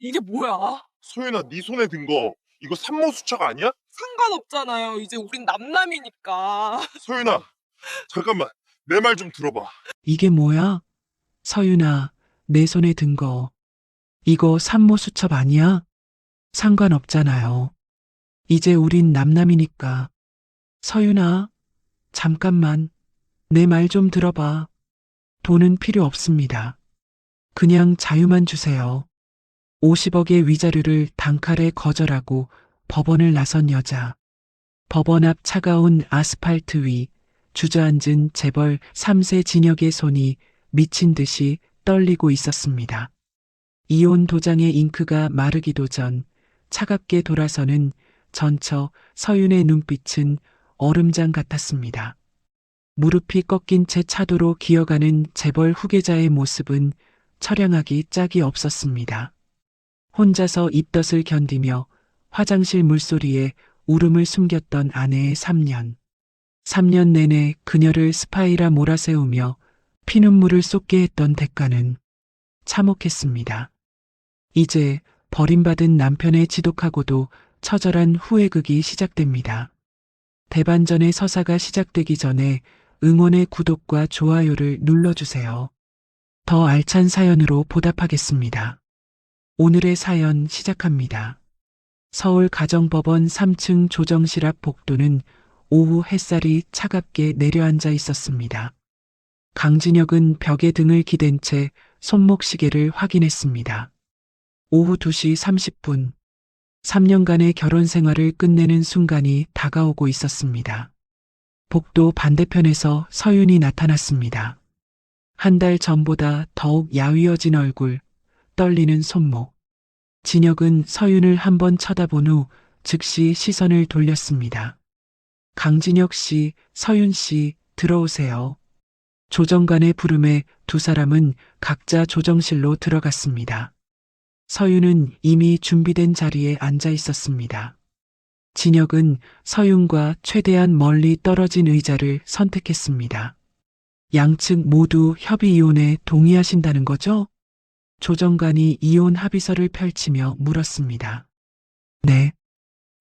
이게 뭐야? 소윤아, 네 손에 든 거 이거 산모수첩 아니야? 상관없잖아요. 이제 우린 남남이니까. 소윤아, 잠깐만. 내 말 좀 들어봐. 이게 뭐야? 서윤아, 내 손에 든 거. 이거 산모 수첩 아니야? 상관없잖아요. 이제 우린 남남이니까. 서윤아, 잠깐만. 내 말 좀 들어봐. 돈은 필요 없습니다. 그냥 자유만 주세요. 50억의 위자료를 단칼에 거절하고 법원을 나선 여자. 법원 앞 차가운 아스팔트 위 주저앉은 재벌 3세 진혁의 손이 미친 듯이 떨리고 있었습니다. 이혼 도장의 잉크가 마르기도 전 차갑게 돌아서는 전처 서윤의 눈빛은 얼음장 같았습니다. 무릎이 꺾인 채 차도로 기어가는 재벌 후계자의 모습은 처량하기 짝이 없었습니다. 혼자서 입덧을 견디며 화장실 물소리에 울음을 숨겼던 아내의 3년. 3년 내내 그녀를 스파이라 몰아세우며 피눈물을 쏟게 했던 대가는 참혹했습니다. 이제 버림받은 남편의 지독하고도 처절한 후회극이 시작됩니다. 대반전의 서사가 시작되기 전에 응원의 구독과 좋아요를 눌러주세요. 더 알찬 사연으로 보답하겠습니다. 오늘의 사연 시작합니다. 서울 가정법원 3층 조정실 앞 복도는 오후 햇살이 차갑게 내려앉아 있었습니다. 강진혁은 벽에 등을 기댄 채 손목시계를 확인했습니다. 오후 2시 30분. 3년간의 결혼 생활을 끝내는 순간이 다가오고 있었습니다. 복도 반대편에서 서윤이 나타났습니다. 한 달 전보다 더욱 야위어진 얼굴, 떨리는 손목. 진혁은 서윤을 한번 쳐다본 후 즉시 시선을 돌렸습니다. 강진혁 씨, 서윤 씨, 들어오세요. 조정관의 부름에 두 사람은 각자 조정실로 들어갔습니다. 서윤은 이미 준비된 자리에 앉아 있었습니다. 진혁은 서윤과 최대한 멀리 떨어진 의자를 선택했습니다. 양측 모두 협의 이혼에 동의하신다는 거죠? 조정관이 이혼 합의서를 펼치며 물었습니다. 네.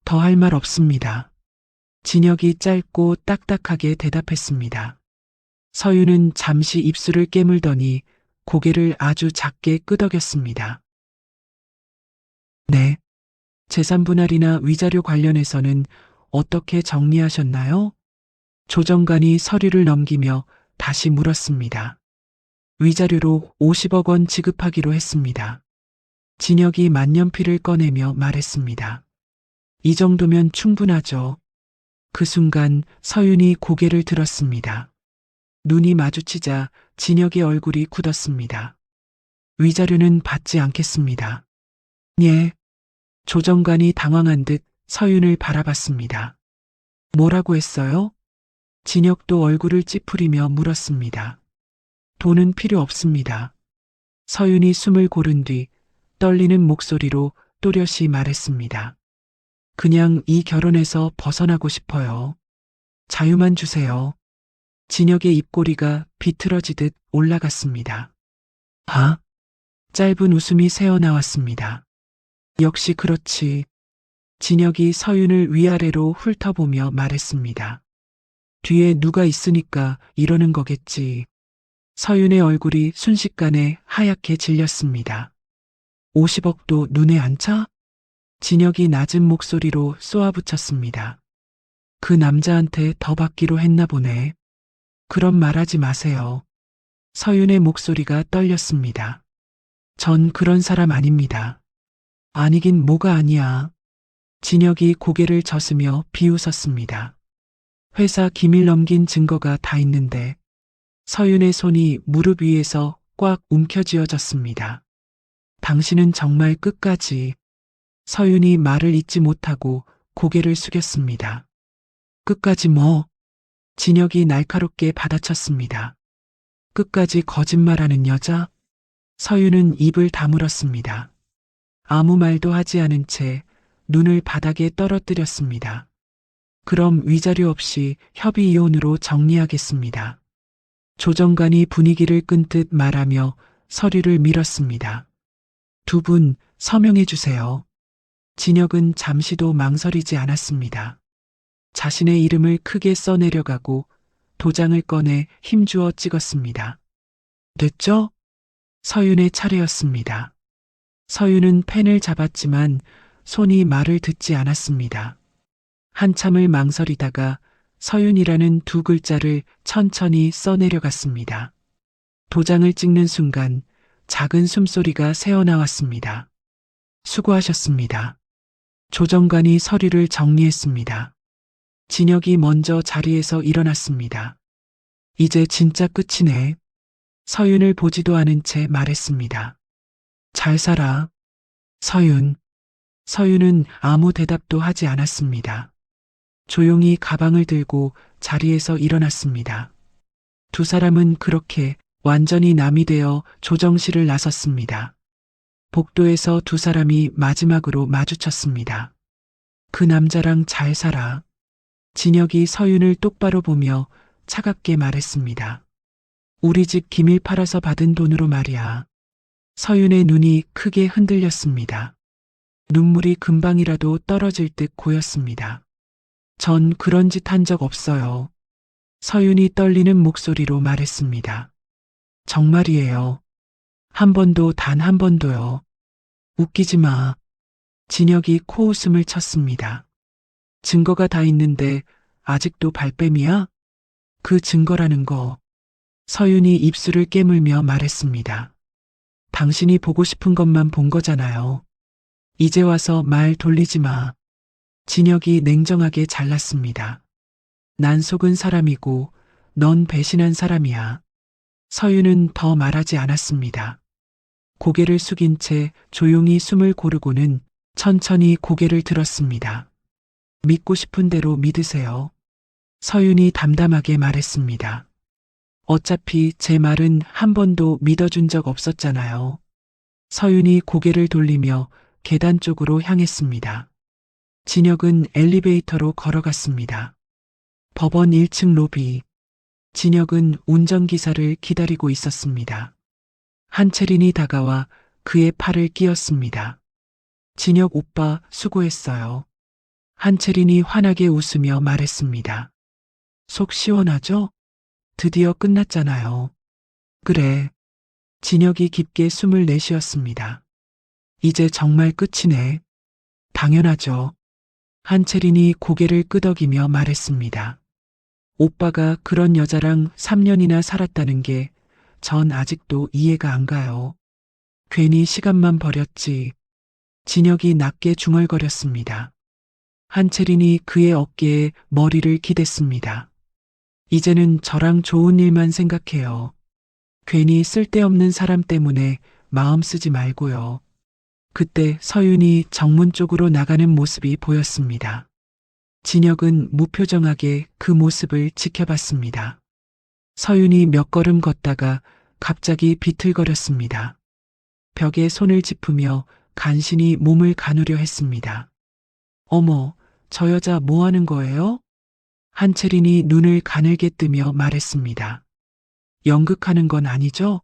더 할 말 없습니다. 진혁이 짧고 딱딱하게 대답했습니다. 서윤은 잠시 입술을 깨물더니 고개를 아주 작게 끄덕였습니다. 네. 재산 분할이나 위자료 관련해서는 어떻게 정리하셨나요? 조정관이 서류를 넘기며 다시 물었습니다. 위자료로 50억 원 지급하기로 했습니다. 진혁이 만년필을 꺼내며 말했습니다. 이 정도면 충분하죠. 그 순간 서윤이 고개를 들었습니다. 눈이 마주치자 진혁의 얼굴이 굳었습니다. 위자료는 받지 않겠습니다. 예. 조정관이 당황한 듯 서윤을 바라봤습니다. 뭐라고 했어요? 진혁도 얼굴을 찌푸리며 물었습니다. 돈은 필요 없습니다. 서윤이 숨을 고른 뒤 떨리는 목소리로 또렷이 말했습니다. 그냥 이 결혼에서 벗어나고 싶어요. 자유만 주세요. 진혁의 입꼬리가 비틀어지듯 올라갔습니다. 아? 짧은 웃음이 새어나왔습니다. 역시 그렇지. 진혁이 서윤을 위아래로 훑어보며 말했습니다. 뒤에 누가 있으니까 이러는 거겠지. 서윤의 얼굴이 순식간에 하얗게 질렸습니다. 50억도 눈에 안 차? 진혁이 낮은 목소리로 쏘아붙였습니다. 그 남자한테 더 받기로 했나 보네. 그런 말하지 마세요. 서윤의 목소리가 떨렸습니다. 전 그런 사람 아닙니다. 아니긴 뭐가 아니야. 진혁이 고개를 젓으며 비웃었습니다. 회사 기밀 넘긴 증거가 다 있는데. 서윤의 손이 무릎 위에서 꽉 움켜쥐어졌습니다. 당신은 정말 끝까지. 서윤이 말을 잇지 못하고 고개를 숙였습니다. 끝까지 뭐? 진혁이 날카롭게 받아쳤습니다. 끝까지 거짓말하는 여자? 서윤은 입을 다물었습니다. 아무 말도 하지 않은 채 눈을 바닥에 떨어뜨렸습니다. 그럼 위자료 없이 협의 이혼으로 정리하겠습니다. 조정관이 분위기를 끈 듯 말하며 서류를 밀었습니다. 두 분 서명해 주세요. 진혁은 잠시도 망설이지 않았습니다. 자신의 이름을 크게 써내려가고 도장을 꺼내 힘주어 찍었습니다. 됐죠? 서윤의 차례였습니다. 서윤은 펜을 잡았지만 손이 말을 듣지 않았습니다. 한참을 망설이다가 서윤이라는 두 글자를 천천히 써내려갔습니다. 도장을 찍는 순간 작은 숨소리가 새어나왔습니다. 수고하셨습니다. 조정관이 서류를 정리했습니다. 진혁이 먼저 자리에서 일어났습니다. 이제 진짜 끝이네. 서윤을 보지도 않은 채 말했습니다. 잘 살아. 서윤. 서윤은 아무 대답도 하지 않았습니다. 조용히 가방을 들고 자리에서 일어났습니다. 두 사람은 그렇게 완전히 남이 되어 조정실을 나섰습니다. 복도에서 두 사람이 마지막으로 마주쳤습니다. 그 남자랑 잘 살아. 진혁이 서윤을 똑바로 보며 차갑게 말했습니다. 우리 집 기밀 팔아서 받은 돈으로 말이야. 서윤의 눈이 크게 흔들렸습니다. 눈물이 금방이라도 떨어질 듯 고였습니다. 전 그런 짓 한 적 없어요. 서윤이 떨리는 목소리로 말했습니다. 정말이에요. 한 번도 단 한 번도요. 웃기지 마. 진혁이 코웃음을 쳤습니다. 증거가 다 있는데 아직도 발뺌이야? 그 증거라는 거. 서윤이 입술을 깨물며 말했습니다. 당신이 보고 싶은 것만 본 거잖아요. 이제 와서 말 돌리지 마. 진혁이 냉정하게 잘랐습니다. 난 속은 사람이고 넌 배신한 사람이야. 서윤은 더 말하지 않았습니다. 고개를 숙인 채 조용히 숨을 고르고는 천천히 고개를 들었습니다. 믿고 싶은 대로 믿으세요. 서윤이 담담하게 말했습니다. 어차피 제 말은 한 번도 믿어준 적 없었잖아요. 서윤이 고개를 돌리며 계단 쪽으로 향했습니다. 진혁은 엘리베이터로 걸어갔습니다. 법원 1층 로비. 진혁은 운전기사를 기다리고 있었습니다. 한채린이 다가와 그의 팔을 끼었습니다. 진혁 오빠 수고했어요. 한채린이 환하게 웃으며 말했습니다. 속 시원하죠? 드디어 끝났잖아요. 그래. 진혁이 깊게 숨을 내쉬었습니다. 이제 정말 끝이네. 당연하죠. 한채린이 고개를 끄덕이며 말했습니다. 오빠가 그런 여자랑 3년이나 살았다는 게 전 아직도 이해가 안 가요. 괜히 시간만 버렸지. 진혁이 낮게 중얼거렸습니다. 한채린이 그의 어깨에 머리를 기댔습니다. 이제는 저랑 좋은 일만 생각해요. 괜히 쓸데없는 사람 때문에 마음 쓰지 말고요. 그때 서윤이 정문 쪽으로 나가는 모습이 보였습니다. 진혁은 무표정하게 그 모습을 지켜봤습니다. 서윤이 몇 걸음 걷다가 갑자기 비틀거렸습니다. 벽에 손을 짚으며 간신히 몸을 가누려 했습니다. 어머, 저 여자 뭐 하는 거예요? 한채린이 눈을 가늘게 뜨며 말했습니다. 연극하는 건 아니죠?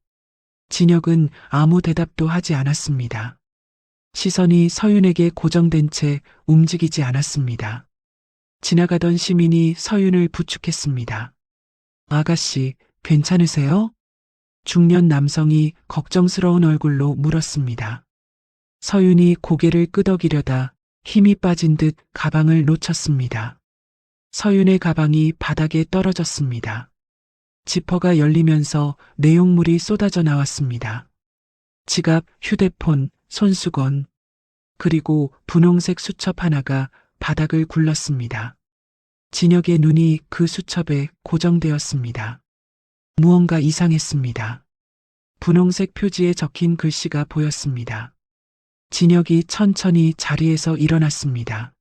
진혁은 아무 대답도 하지 않았습니다. 시선이 서윤에게 고정된 채 움직이지 않았습니다. 지나가던 시민이 서윤을 부축했습니다. 아가씨, 괜찮으세요? 중년 남성이 걱정스러운 얼굴로 물었습니다. 서윤이 고개를 끄덕이려다 힘이 빠진 듯 가방을 놓쳤습니다. 서윤의 가방이 바닥에 떨어졌습니다. 지퍼가 열리면서 내용물이 쏟아져 나왔습니다. 지갑, 휴대폰, 손수건, 그리고 분홍색 수첩 하나가 바닥을 굴렀습니다. 진혁의 눈이 그 수첩에 고정되었습니다. 무언가 이상했습니다. 분홍색 표지에 적힌 글씨가 보였습니다. 진혁이 천천히 자리에서 일어났습니다.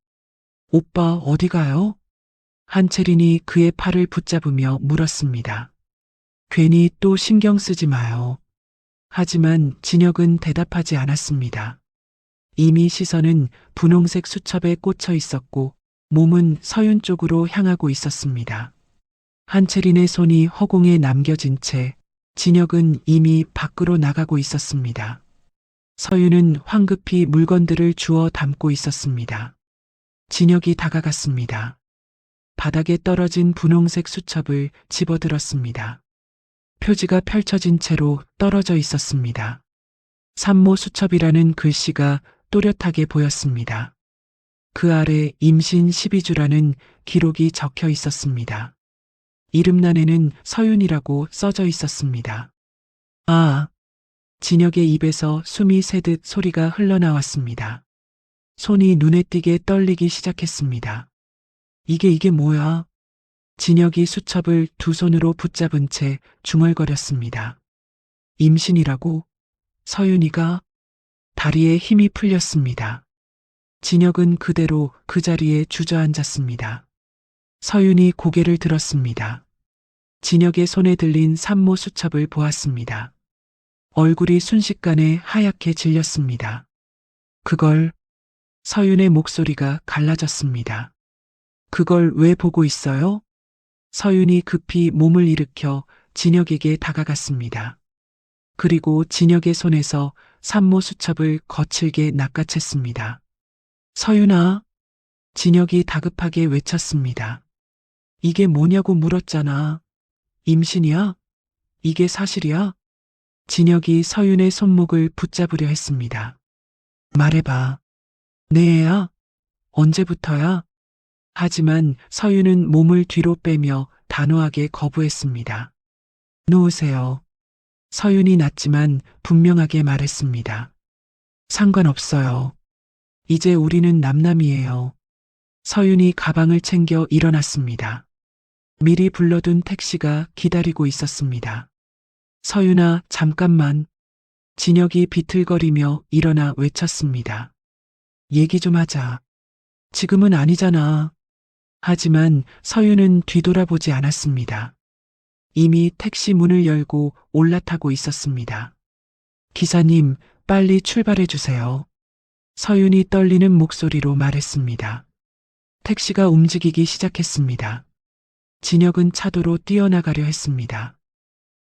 오빠 어디 가요? 한채린이 그의 팔을 붙잡으며 물었습니다. 괜히 또 신경 쓰지 마요. 하지만 진혁은 대답하지 않았습니다. 이미 시선은 분홍색 수첩에 꽂혀 있었고 몸은 서윤 쪽으로 향하고 있었습니다. 한채린의 손이 허공에 남겨진 채 진혁은 이미 밖으로 나가고 있었습니다. 서윤은 황급히 물건들을 주워 담고 있었습니다. 진혁이 다가갔습니다. 바닥에 떨어진 분홍색 수첩을 집어들었습니다. 표지가 펼쳐진 채로 떨어져 있었습니다. 산모 수첩이라는 글씨가 또렷하게 보였습니다. 그 아래 임신 12주라는 기록이 적혀 있었습니다. 이름란에는 서윤이라고 써져 있었습니다. 아, 진혁의 입에서 숨이 새듯 소리가 흘러나왔습니다. 손이 눈에 띄게 떨리기 시작했습니다. 이게 뭐야? 진혁이 수첩을 두 손으로 붙잡은 채 중얼거렸습니다. 임신이라고? 서윤이가? 다리에 힘이 풀렸습니다. 진혁은 그대로 그 자리에 주저앉았습니다. 서윤이 고개를 들었습니다. 진혁의 손에 들린 산모 수첩을 보았습니다. 얼굴이 순식간에 하얗게 질렸습니다. 그걸, 서윤의 목소리가 갈라졌습니다. 그걸 왜 보고 있어요? 서윤이 급히 몸을 일으켜 진혁에게 다가갔습니다. 그리고 진혁의 손에서 산모 수첩을 거칠게 낚아챘습니다. 서윤아, 진혁이 다급하게 외쳤습니다. 이게 뭐냐고 물었잖아. 임신이야? 이게 사실이야? 진혁이 서윤의 손목을 붙잡으려 했습니다. 말해봐. 내 애야? 언제부터야? 하지만 서윤은 몸을 뒤로 빼며 단호하게 거부했습니다. 누우세요. 서윤이 낮지만 분명하게 말했습니다. 상관없어요. 이제 우리는 남남이에요. 서윤이 가방을 챙겨 일어났습니다. 미리 불러둔 택시가 기다리고 있었습니다. 서윤아, 잠깐만. 진혁이 비틀거리며 일어나 외쳤습니다. 얘기 좀 하자. 지금은 아니잖아. 하지만 서윤은 뒤돌아보지 않았습니다. 이미 택시 문을 열고 올라타고 있었습니다. 기사님, 빨리 출발해 주세요. 서윤이 떨리는 목소리로 말했습니다. 택시가 움직이기 시작했습니다. 진혁은 차도로 뛰어나가려 했습니다.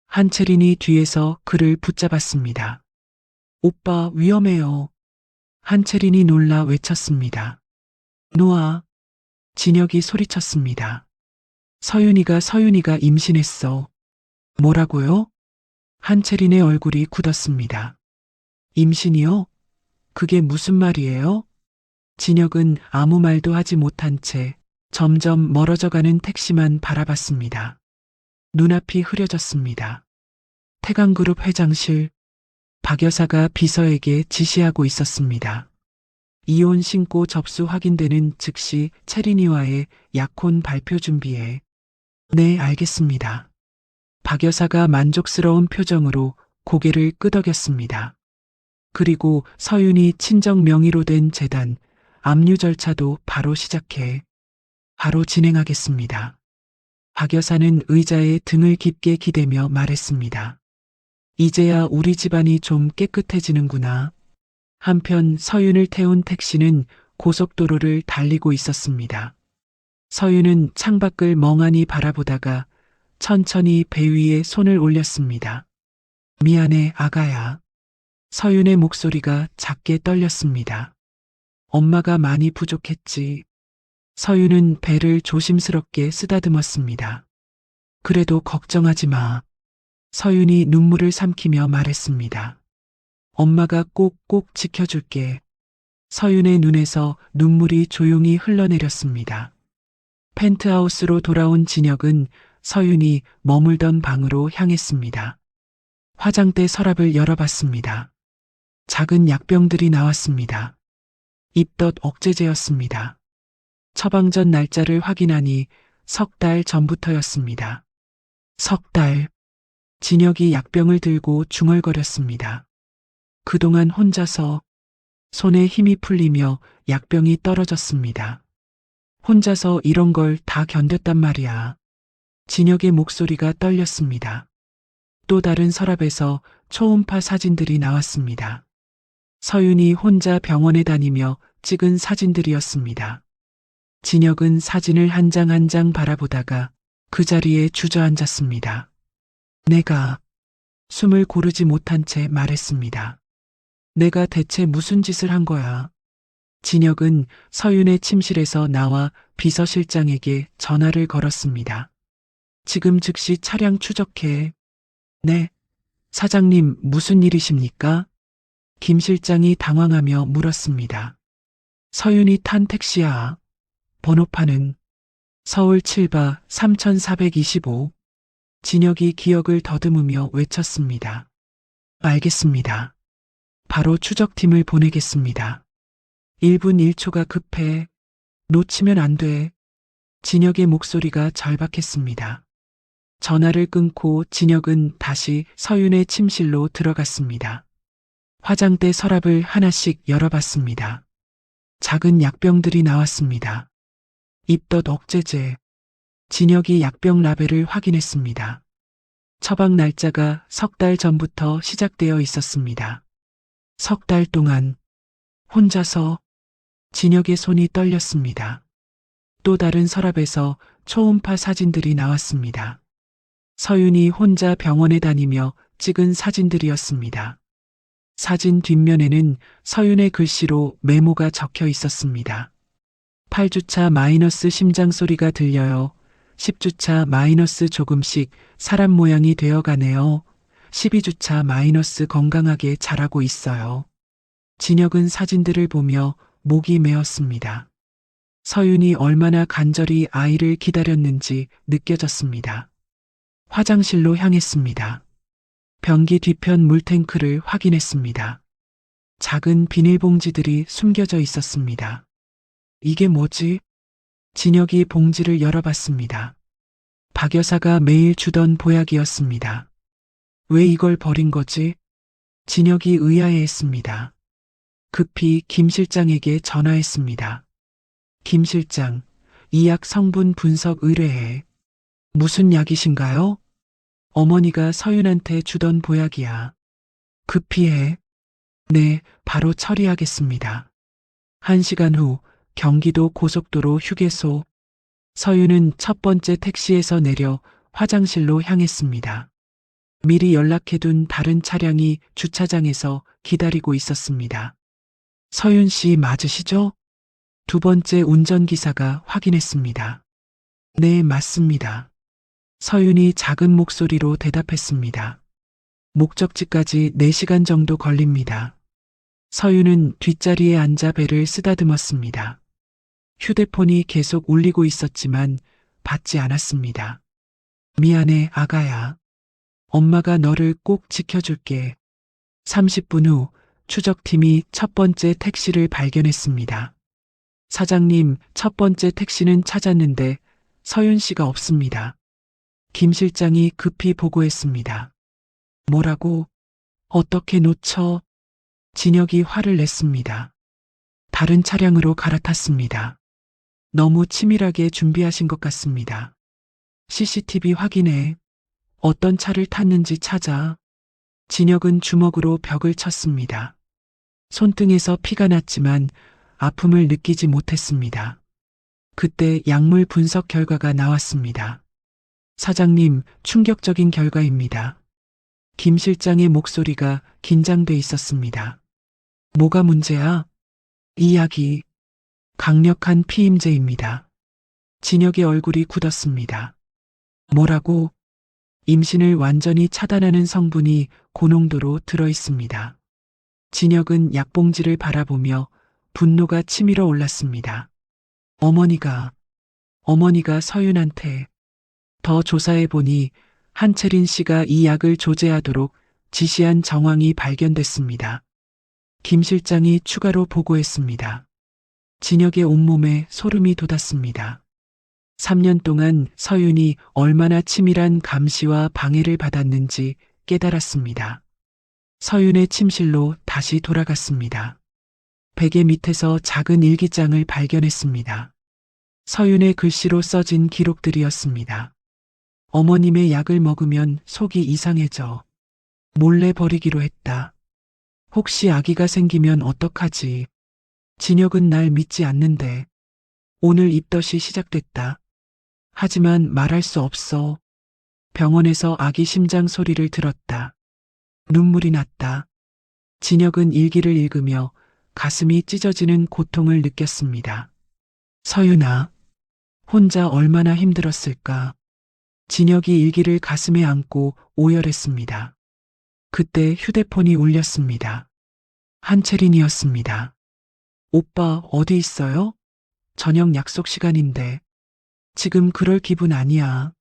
한채린이 뒤에서 그를 붙잡았습니다. 오빠, 위험해요. 한채린이 놀라 외쳤습니다. 놓아. 진혁이 소리쳤습니다. 서윤이가 임신했어. 뭐라고요? 한채린의 얼굴이 굳었습니다. 임신이요? 그게 무슨 말이에요? 진혁은 아무 말도 하지 못한 채 점점 멀어져가는 택시만 바라봤습니다. 눈앞이 흐려졌습니다. 태강그룹 회장실, 박 여사가 비서에게 지시하고 있었습니다. 이혼 신고 접수 확인되는 즉시 채린이와의 약혼 발표 준비해. 네, 알겠습니다. 박 여사가 만족스러운 표정으로 고개를 끄덕였습니다. 그리고 서윤이 친정 명의로 된 재단, 압류 절차도 바로 시작해. 바로 진행하겠습니다. 박 여사는 의자에 등을 깊게 기대며 말했습니다. 이제야 우리 집안이 좀 깨끗해지는구나. 한편 서윤을 태운 택시는 고속도로를 달리고 있었습니다. 서윤은 창밖을 멍하니 바라보다가 천천히 배 위에 손을 올렸습니다. 미안해, 아가야. 서윤의 목소리가 작게 떨렸습니다. 엄마가 많이 부족했지. 서윤은 배를 조심스럽게 쓰다듬었습니다. 그래도 걱정하지 마. 서윤이 눈물을 삼키며 말했습니다. 엄마가 꼭꼭 지켜줄게. 서윤의 눈에서 눈물이 조용히 흘러내렸습니다. 펜트하우스로 돌아온 진혁은 서윤이 머물던 방으로 향했습니다. 화장대 서랍을 열어봤습니다. 작은 약병들이 나왔습니다. 입덧 억제제였습니다. 처방전 날짜를 확인하니 3달 전부터였습니다. 3달. 진혁이 약병을 들고 중얼거렸습니다. 그동안 혼자서 손에 힘이 풀리며 약병이 떨어졌습니다. 혼자서 이런 걸 다 견뎠단 말이야. 진혁의 목소리가 떨렸습니다. 또 다른 서랍에서 초음파 사진들이 나왔습니다. 서윤이 혼자 병원에 다니며 찍은 사진들이었습니다. 진혁은 사진을 한 장 한 장 바라보다가 그 자리에 주저앉았습니다. 내가 숨을 고르지 못한 채 말했습니다. 내가 대체 무슨 짓을 한 거야? 진혁은 서윤의 침실에서 나와 비서실장에게 전화를 걸었습니다. 지금 즉시 차량 추적해. 네. 사장님, 무슨 일이십니까? 김 실장이 당황하며 물었습니다. 서윤이 탄 택시야. 번호판은 서울 7바 3425. 진혁이 기억을 더듬으며 외쳤습니다. 알겠습니다. 바로 추적팀을 보내겠습니다. 1분 1초가 급해. 놓치면 안 돼. 진혁의 목소리가 절박했습니다. 전화를 끊고 진혁은 다시 서윤의 침실로 들어갔습니다. 화장대 서랍을 하나씩 열어봤습니다. 작은 약병들이 나왔습니다. 입덧 억제제. 진혁이 약병 라벨을 확인했습니다. 처방 날짜가 3달 전부터 시작되어 있었습니다. 3달 동안 혼자서. 진혁의 손이 떨렸습니다. 또 다른 서랍에서 초음파 사진들이 나왔습니다. 서윤이 혼자 병원에 다니며 찍은 사진들이었습니다. 사진 뒷면에는 서윤의 글씨로 메모가 적혀 있었습니다. 8주차 마이너스 심장 소리가 들려요. 10주차 마이너스 조금씩 사람 모양이 되어가네요. 12주차 마이너스 건강하게 자라고 있어요. 진혁은 사진들을 보며 목이 메었습니다. 서윤이 얼마나 간절히 아이를 기다렸는지 느껴졌습니다. 화장실로 향했습니다. 변기 뒤편 물탱크를 확인했습니다. 작은 비닐봉지들이 숨겨져 있었습니다. 이게 뭐지? 진혁이 봉지를 열어봤습니다. 박 여사가 매일 주던 보약이었습니다. 왜 이걸 버린 거지? 진혁이 의아해했습니다. 급히 김 실장에게 전화했습니다. 김 실장, 이 약 성분 분석 의뢰해. 무슨 약이신가요? 어머니가 서윤한테 주던 보약이야. 급히 해. 네, 바로 처리하겠습니다. 1시간 후 경기도 고속도로 휴게소. 서윤은 첫 번째 택시에서 내려 화장실로 향했습니다. 미리 연락해둔 다른 차량이 주차장에서 기다리고 있었습니다. 서윤 씨 맞으시죠? 두 번째 운전기사가 확인했습니다. 네, 맞습니다. 서윤이 작은 목소리로 대답했습니다. 목적지까지 4시간 정도 걸립니다. 서윤은 뒷자리에 앉아 배를 쓰다듬었습니다. 휴대폰이 계속 울리고 있었지만 받지 않았습니다. 미안해, 아가야. 엄마가 너를 꼭 지켜줄게. 30분 후 추적팀이 첫 번째 택시를 발견했습니다. 사장님, 첫 번째 택시는 찾았는데 서윤 씨가 없습니다. 김 실장이 급히 보고했습니다. 뭐라고? 어떻게 놓쳐? 진혁이 화를 냈습니다. 다른 차량으로 갈아탔습니다. 너무 치밀하게 준비하신 것 같습니다. CCTV 확인해. 어떤 차를 탔는지 찾아. 진혁은 주먹으로 벽을 쳤습니다. 손등에서 피가 났지만 아픔을 느끼지 못했습니다. 그때 약물 분석 결과가 나왔습니다. 사장님, 충격적인 결과입니다. 김 실장의 목소리가 긴장돼 있었습니다. 뭐가 문제야? 이 약이 강력한 피임제입니다. 진혁의 얼굴이 굳었습니다. 뭐라고? 임신을 완전히 차단하는 성분이 고농도로 들어 있습니다. 진혁은 약봉지를 바라보며 분노가 치밀어 올랐습니다. 어머니가 서윤한테. 더 조사해보니 한채린 씨가 이 약을 조제하도록 지시한 정황이 발견됐습니다. 김 실장이 추가로 보고했습니다. 진혁의 온몸에 소름이 돋았습니다. 3년 동안 서윤이 얼마나 치밀한 감시와 방해를 받았는지 깨달았습니다. 서윤의 침실로 다시 돌아갔습니다. 베개 밑에서 작은 일기장을 발견했습니다. 서윤의 글씨로 써진 기록들이었습니다. 어머님의 약을 먹으면 속이 이상해져. 몰래 버리기로 했다. 혹시 아기가 생기면 어떡하지? 진혁은 날 믿지 않는데. 오늘 입덧이 시작됐다. 하지만 말할 수 없어. 병원에서 아기 심장 소리를 들었다. 눈물이 났다. 진혁은 일기를 읽으며 가슴이 찢어지는 고통을 느꼈습니다. 서윤아, 혼자 얼마나 힘들었을까. 진혁이 일기를 가슴에 안고 오열했습니다. 그때 휴대폰이 울렸습니다. 한채린이었습니다. 오빠 어디 있어요? 저녁 약속 시간인데. 지금 그럴 기분 아니야.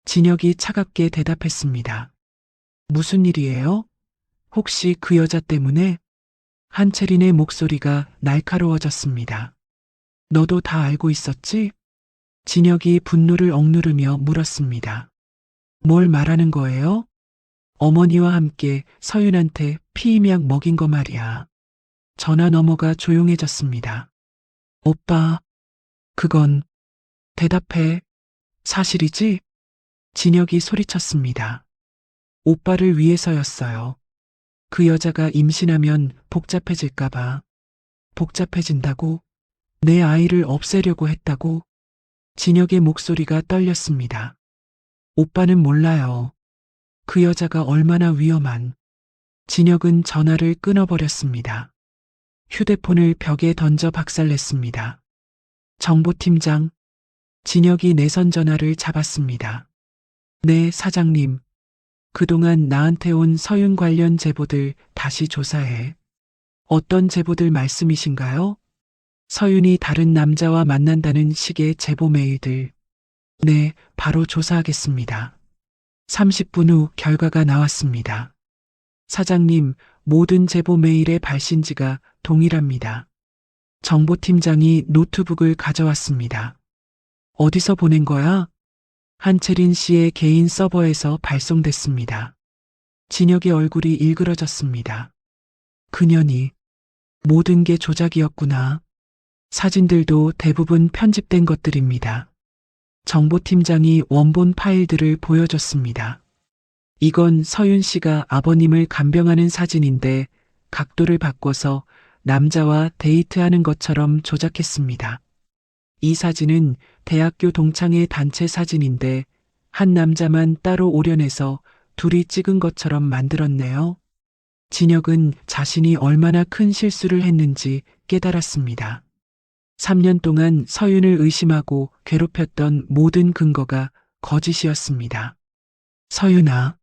진혁이 차갑게 대답했습니다. 무슨 일이에요? 혹시 그 여자 때문에? 한채린의 목소리가 날카로워졌습니다. 너도 다 알고 있었지? 진혁이 분노를 억누르며 물었습니다. 뭘 말하는 거예요? 어머니와 함께 서윤한테 피임약 먹인 거 말이야. 전화 너머가 조용해졌습니다. 오빠, 그건 대답해. 사실이지? 진혁이 소리쳤습니다. 오빠를 위해서였어요. 그 여자가 임신하면 복잡해질까봐. 복잡해진다고? 내 아이를 없애려고 했다고? 진혁의 목소리가 떨렸습니다. 오빠는 몰라요. 그 여자가 얼마나 위험한. 진혁은 전화를 끊어버렸습니다. 휴대폰을 벽에 던져 박살냈습니다. 정보팀장. 진혁이 내선 전화를 잡았습니다. 네, 사장님. 그동안 나한테 온 서윤 관련 제보들 다시 조사해. 어떤 제보들 말씀이신가요? 서윤이 다른 남자와 만난다는 식의 제보 메일들. 네, 바로 조사하겠습니다. 30분 후 결과가 나왔습니다. 사장님, 모든 제보 메일의 발신지가 동일합니다. 정보팀장이 노트북을 가져왔습니다. 어디서 보낸 거야? 한채린 씨의 개인 서버에서 발송됐습니다. 진혁의 얼굴이 일그러졌습니다. 그년이 모든 게 조작이었구나. 사진들도 대부분 편집된 것들입니다. 정보팀장이 원본 파일들을 보여줬습니다. 이건 서윤 씨가 아버님을 간병하는 사진인데 각도를 바꿔서 남자와 데이트하는 것처럼 조작했습니다. 이 사진은 대학교 동창회 단체 사진인데 한 남자만 따로 오려내서 둘이 찍은 것처럼 만들었네요. 진혁은 자신이 얼마나 큰 실수를 했는지 깨달았습니다. 3년 동안 서윤을 의심하고 괴롭혔던 모든 근거가 거짓이었습니다. 서윤아,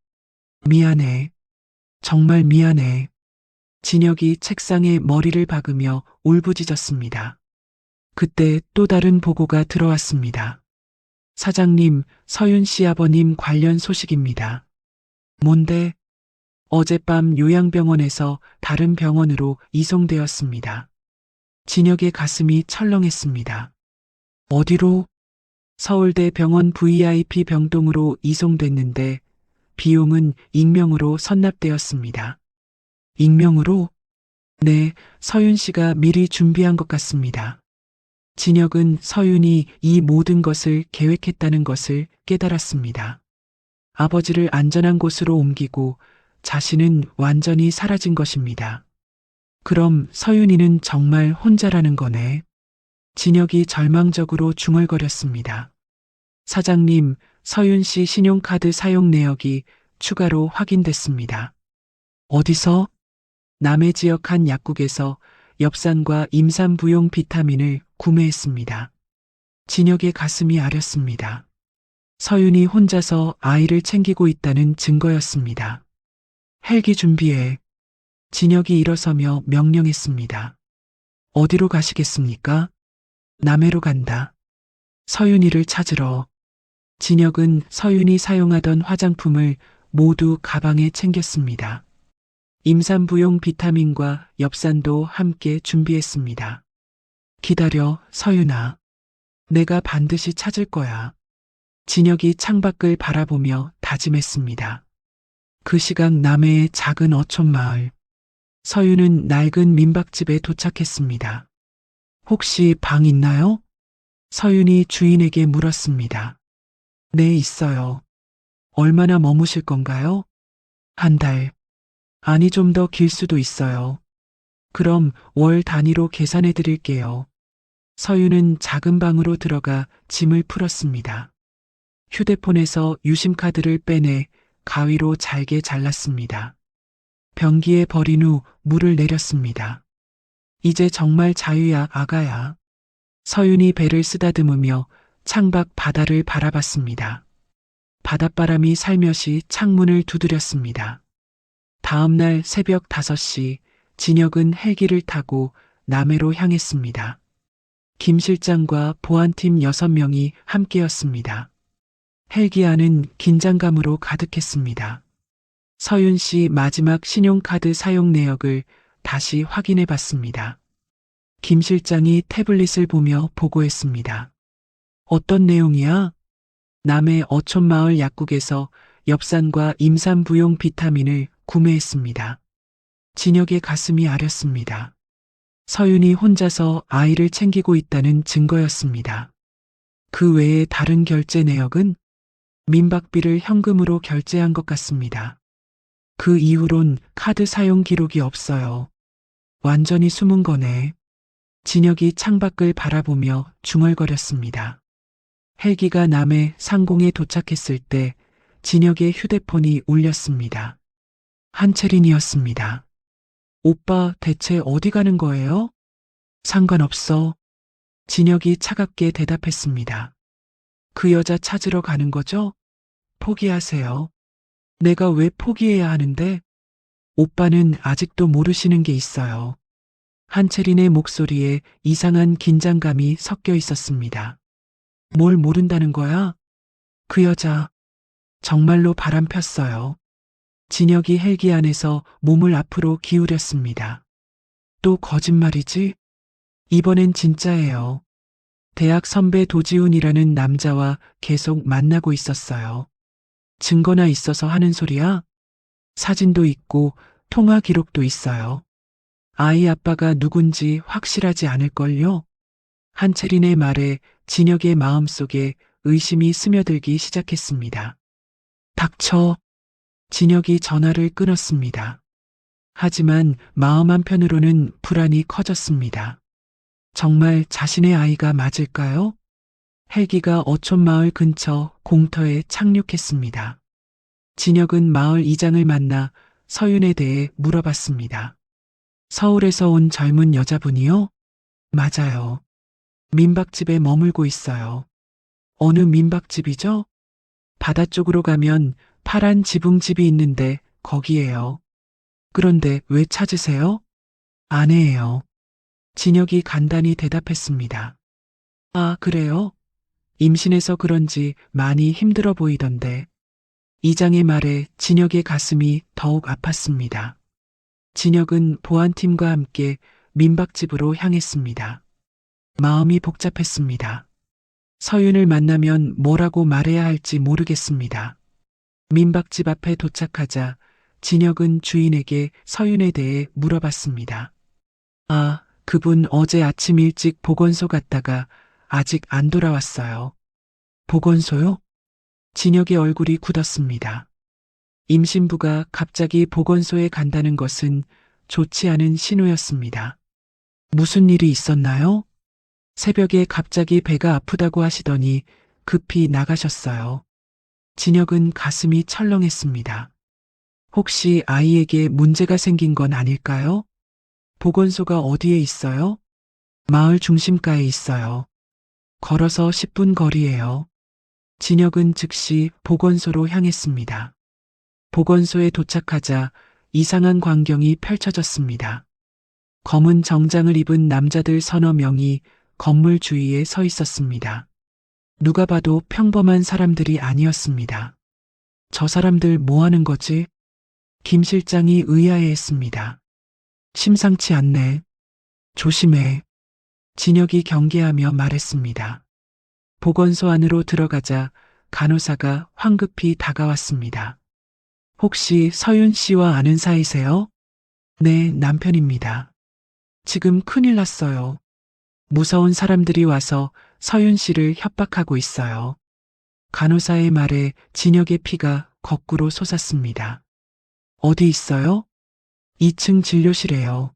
미안해. 정말 미안해. 진혁이 책상에 머리를 박으며 울부짖었습니다. 그때 또 다른 보고가 들어왔습니다. 사장님, 서윤 씨 아버님 관련 소식입니다. 뭔데? 어젯밤 요양병원에서 다른 병원으로 이송되었습니다. 진혁의 가슴이 철렁했습니다. 어디로? 서울대 병원 VIP 병동으로 이송됐는데 비용은 익명으로 선납되었습니다. 익명으로? 네, 서윤 씨가 미리 준비한 것 같습니다. 진혁은 서윤이 이 모든 것을 계획했다는 것을 깨달았습니다. 아버지를 안전한 곳으로 옮기고 자신은 완전히 사라진 것입니다. 그럼 서윤이는 정말 혼자라는 거네. 진혁이 절망적으로 중얼거렸습니다. 사장님, 서윤 씨 신용카드 사용 내역이 추가로 확인됐습니다. 어디서? 남해 지역 한 약국에서 엽산과 임산부용 비타민을 구매했습니다. 진혁의 가슴이 아렸습니다. 서윤이 혼자서 아이를 챙기고 있다는 증거였습니다. 헬기 준비해. 진혁이 일어서며 명령했습니다. 어디로 가시겠습니까? 남해로 간다. 서윤이를 찾으러. 진혁은 서윤이 사용하던 화장품을 모두 가방에 챙겼습니다. 임산부용 비타민과 엽산도 함께 준비했습니다. 기다려, 서윤아. 내가 반드시 찾을 거야. 진혁이 창밖을 바라보며 다짐했습니다. 그 시각 남해의 작은 어촌 마을. 서윤은 낡은 민박집에 도착했습니다. 혹시 방 있나요? 서윤이 주인에게 물었습니다. 네, 있어요. 얼마나 머무실 건가요? 한 달. 아니, 좀 더 길 수도 있어요. 그럼 월 단위로 계산해 드릴게요. 서윤은 작은 방으로 들어가 짐을 풀었습니다. 휴대폰에서 유심카드를 빼내 가위로 잘게 잘랐습니다. 변기에 버린 후 물을 내렸습니다. 이제 정말 자유야, 아가야. 서윤이 배를 쓰다듬으며 창밖 바다를 바라봤습니다. 바닷바람이 살며시 창문을 두드렸습니다. 다음 날 새벽 5시, 진혁은 헬기를 타고 남해로 향했습니다. 김 실장과 보안팀 6명이 함께였습니다. 헬기 안은 긴장감으로 가득했습니다. 서윤 씨 마지막 신용카드 사용 내역을 다시 확인해 봤습니다. 김 실장이 태블릿을 보며 보고했습니다. 어떤 내용이야? 남해 어촌마을 약국에서 엽산과 임산부용 비타민을 구매했습니다. 진혁의 가슴이 아렸습니다. 서윤이 혼자서 아이를 챙기고 있다는 증거였습니다. 그 외에 다른 결제 내역은 민박비를 현금으로 결제한 것 같습니다. 그 이후론 카드 사용 기록이 없어요. 완전히 숨은 거네. 진혁이 창밖을 바라보며 중얼거렸습니다. 헬기가 남해 상공에 도착했을 때 진혁의 휴대폰이 울렸습니다. 한채린이었습니다. 오빠 대체 어디 가는 거예요? 상관없어. 진혁이 차갑게 대답했습니다. 그 여자 찾으러 가는 거죠? 포기하세요. 내가 왜 포기해야 하는데? 오빠는 아직도 모르시는 게 있어요. 한채린의 목소리에 이상한 긴장감이 섞여 있었습니다. 뭘 모른다는 거야? 그 여자 정말로 바람 폈어요. 진혁이 헬기 안에서 몸을 앞으로 기울였습니다. 또 거짓말이지? 이번엔 진짜예요. 대학 선배 도지훈이라는 남자와 계속 만나고 있었어요. 증거나 있어서 하는 소리야? 사진도 있고 통화 기록도 있어요. 아이 아빠가 누군지 확실하지 않을걸요? 한채린의 말에 진혁의 마음속에 의심이 스며들기 시작했습니다. 닥쳐. 진혁이 전화를 끊었습니다. 하지만 마음 한편으로는 불안이 커졌습니다. 정말 자신의 아이가 맞을까요? 헬기가 어촌마을 근처 공터에 착륙했습니다. 진혁은 마을 이장을 만나 서윤에 대해 물어봤습니다. 서울에서 온 젊은 여자분이요? 맞아요. 민박집에 머물고 있어요. 어느 민박집이죠? 바다 쪽으로 가면 파란 지붕집이 있는데 거기에요. 그런데 왜 찾으세요? 아내예요. 진혁이 간단히 대답했습니다. 아, 그래요? 임신해서 그런지 많이 힘들어 보이던데. 이장의 말에 진혁의 가슴이 더욱 아팠습니다. 진혁은 보안팀과 함께 민박집으로 향했습니다. 마음이 복잡했습니다. 서윤을 만나면 뭐라고 말해야 할지 모르겠습니다. 민박집 앞에 도착하자 진혁은 주인에게 서윤에 대해 물어봤습니다. 아, 그분 어제 아침 일찍 보건소 갔다가 아직 안 돌아왔어요. 보건소요? 진혁의 얼굴이 굳었습니다. 임신부가 갑자기 보건소에 간다는 것은 좋지 않은 신호였습니다. 무슨 일이 있었나요? 새벽에 갑자기 배가 아프다고 하시더니 급히 나가셨어요. 진혁은 가슴이 철렁했습니다. 혹시 아이에게 문제가 생긴 건 아닐까요? 보건소가 어디에 있어요? 마을 중심가에 있어요. 걸어서 10분 거리예요. 진혁은 즉시 보건소로 향했습니다. 보건소에 도착하자 이상한 광경이 펼쳐졌습니다. 검은 정장을 입은 남자들 서너 명이 건물 주위에 서 있었습니다. 누가 봐도 평범한 사람들이 아니었습니다. 저 사람들 뭐 하는 거지? 김 실장이 의아해했습니다. 심상치 않네. 조심해. 진혁이 경계하며 말했습니다. 보건소 안으로 들어가자 간호사가 황급히 다가왔습니다. 혹시 서윤 씨와 아는 사이세요? 네, 남편입니다. 지금 큰일 났어요. 무서운 사람들이 와서 서윤 씨를 협박하고 있어요. 간호사의 말에 진혁의 피가 거꾸로 솟았습니다. 어디 있어요? 2층 진료실에요.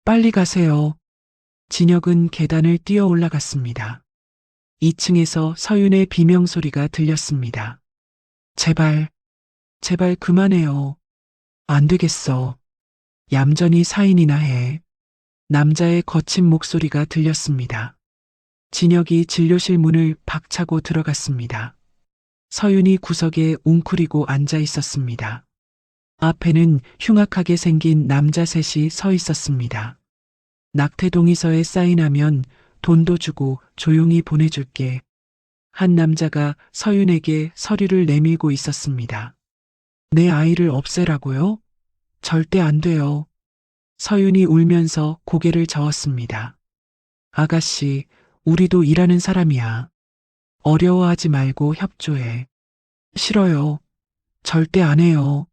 빨리 가세요. 진혁은 계단을 뛰어 올라갔습니다. 2층에서 서윤의 비명소리가 들렸습니다. 제발, 제발 그만해요. 안 되겠어. 얌전히 사인이나 해. 남자의 거친 목소리가 들렸습니다. 진혁이 진료실 문을 박차고 들어갔습니다. 서윤이 구석에 웅크리고 앉아 있었습니다. 앞에는 흉악하게 생긴 남자 셋이 서 있었습니다. 낙태 동의서에 사인하면 돈도 주고 조용히 보내줄게. 한 남자가 서윤에게 서류를 내밀고 있었습니다. 내 아이를 없애라고요? 절대 안 돼요. 서윤이 울면서 고개를 저었습니다. 아가씨, 우리도 일하는 사람이야. 어려워하지 말고 협조해. 싫어요. 절대 안 해요.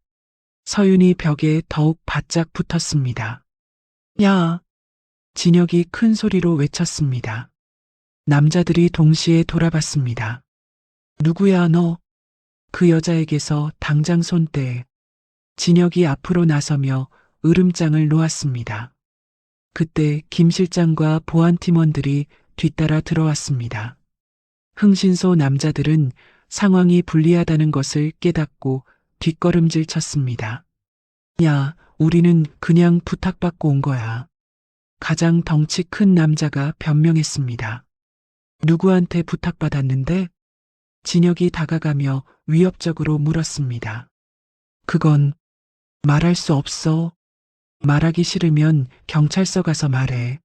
서윤이 벽에 더욱 바짝 붙었습니다. 야! 진혁이 큰 소리로 외쳤습니다. 남자들이 동시에 돌아봤습니다. 누구야 너? 그 여자에게서 당장 손 떼. 진혁이 앞으로 나서며 으름장을 놓았습니다. 그때 김 실장과 보안 팀원들이 뒤따라 들어왔습니다. 흥신소 남자들은 상황이 불리하다는 것을 깨닫고 뒷걸음질 쳤습니다. 야, 우리는 그냥 부탁받고 온 거야. 가장 덩치 큰 남자가 변명했습니다. 누구한테 부탁받았는데? 진혁이 다가가며 위협적으로 물었습니다. 그건 말할 수 없어. 말하기 싫으면 경찰서 가서 말해.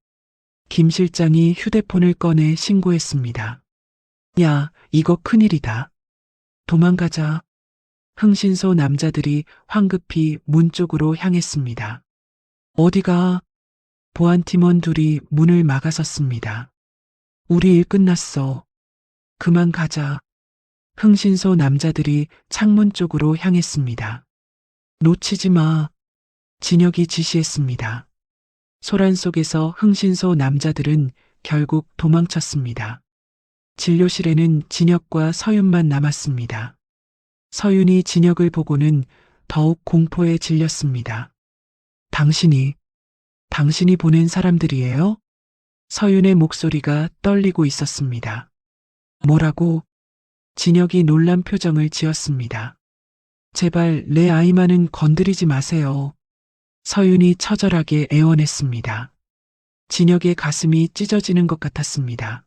김 실장이 휴대폰을 꺼내 신고했습니다. 야, 이거 큰일이다. 도망가자. 흥신소 남자들이 황급히 문 쪽으로 향했습니다. 어디가? 보안팀원 둘이 문을 막아섰습니다. 우리 일 끝났어. 그만 가자. 흥신소 남자들이 창문 쪽으로 향했습니다. 놓치지 마. 진혁이 지시했습니다. 소란 속에서 흥신소 남자들은 결국 도망쳤습니다. 진료실에는 진혁과 서윤만 남았습니다. 서윤이 진혁을 보고는 더욱 공포에 질렸습니다. 당신이 보낸 사람들이에요? 서윤의 목소리가 떨리고 있었습니다. 뭐라고? 진혁이 놀란 표정을 지었습니다. 제발 내 아이만은 건드리지 마세요. 서윤이 처절하게 애원했습니다. 진혁의 가슴이 찢어지는 것 같았습니다.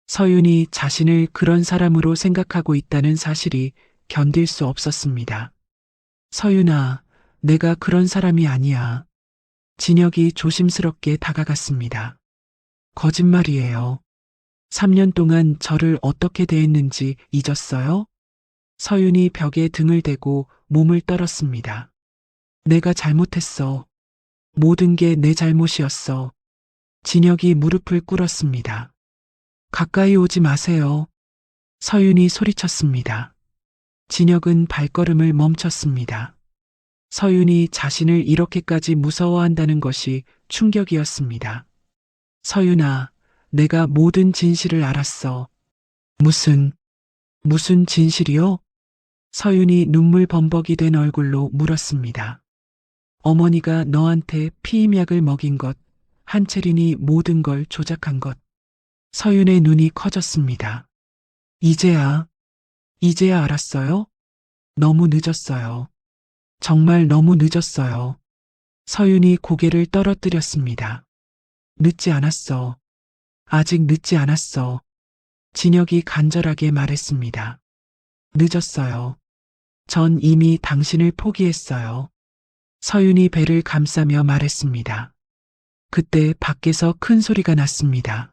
서윤이 자신을 그런 사람으로 생각하고 있다는 사실이 견딜 수 없었습니다. 서윤아, 내가 그런 사람이 아니야. 진혁이 조심스럽게 다가갔습니다. 거짓말이에요. 3년 동안 저를 어떻게 대했는지 잊었어요? 서윤이 벽에 등을 대고 몸을 떨었습니다. 내가 잘못했어. 모든 게 내 잘못이었어. 진혁이 무릎을 꿇었습니다. 가까이 오지 마세요. 서윤이 소리쳤습니다. 진혁은 발걸음을 멈췄습니다. 서윤이 자신을 이렇게까지 무서워한다는 것이 충격이었습니다. 서윤아, 내가 모든 진실을 알았어. 무슨 진실이요? 서윤이 눈물 범벅이 된 얼굴로 물었습니다. 어머니가 너한테 피임약을 먹인 것, 한채린이 모든 걸 조작한 것. 서윤의 눈이 커졌습니다. 이제야 알았어요? 너무 늦었어요. 정말 너무 늦었어요. 서윤이 고개를 떨어뜨렸습니다. 늦지 않았어. 아직 늦지 않았어. 진혁이 간절하게 말했습니다. 늦었어요. 전 이미 당신을 포기했어요. 서윤이 배를 감싸며 말했습니다. 그때 밖에서 큰 소리가 났습니다.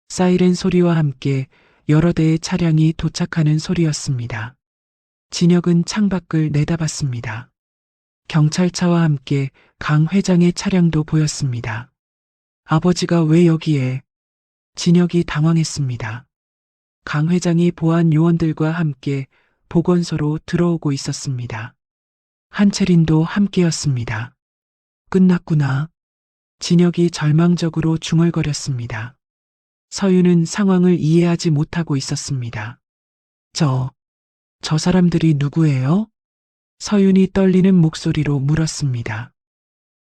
사이렌 소리와 함께 여러 대의 차량이 도착하는 소리였습니다. 진혁은 창밖을 내다봤습니다. 경찰차와 함께 강 회장의 차량도 보였습니다. 아버지가 왜 여기에? 진혁이 당황했습니다. 강 회장이 보안 요원들과 함께 보건소로 들어오고 있었습니다. 한채린도 함께였습니다. 끝났구나. 진혁이 절망적으로 중얼거렸습니다. 서윤은 상황을 이해하지 못하고 있었습니다. 저 사람들이 누구예요? 서윤이 떨리는 목소리로 물었습니다.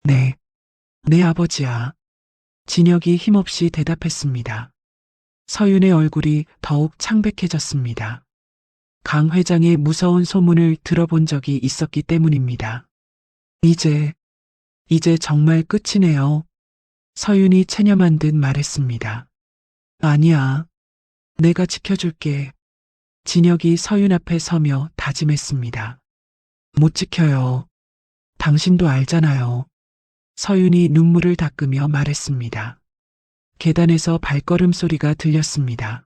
네, 내 아버지야. 진혁이 힘없이 대답했습니다. 서윤의 얼굴이 더욱 창백해졌습니다. 강 회장의 무서운 소문을 들어본 적이 있었기 때문입니다. 이제 정말 끝이네요. 서윤이 체념한 듯 말했습니다. 아니야. 내가 지켜줄게. 진혁이 서윤 앞에 서며 다짐했습니다. 못 지켜요. 당신도 알잖아요. 서윤이 눈물을 닦으며 말했습니다. 계단에서 발걸음 소리가 들렸습니다.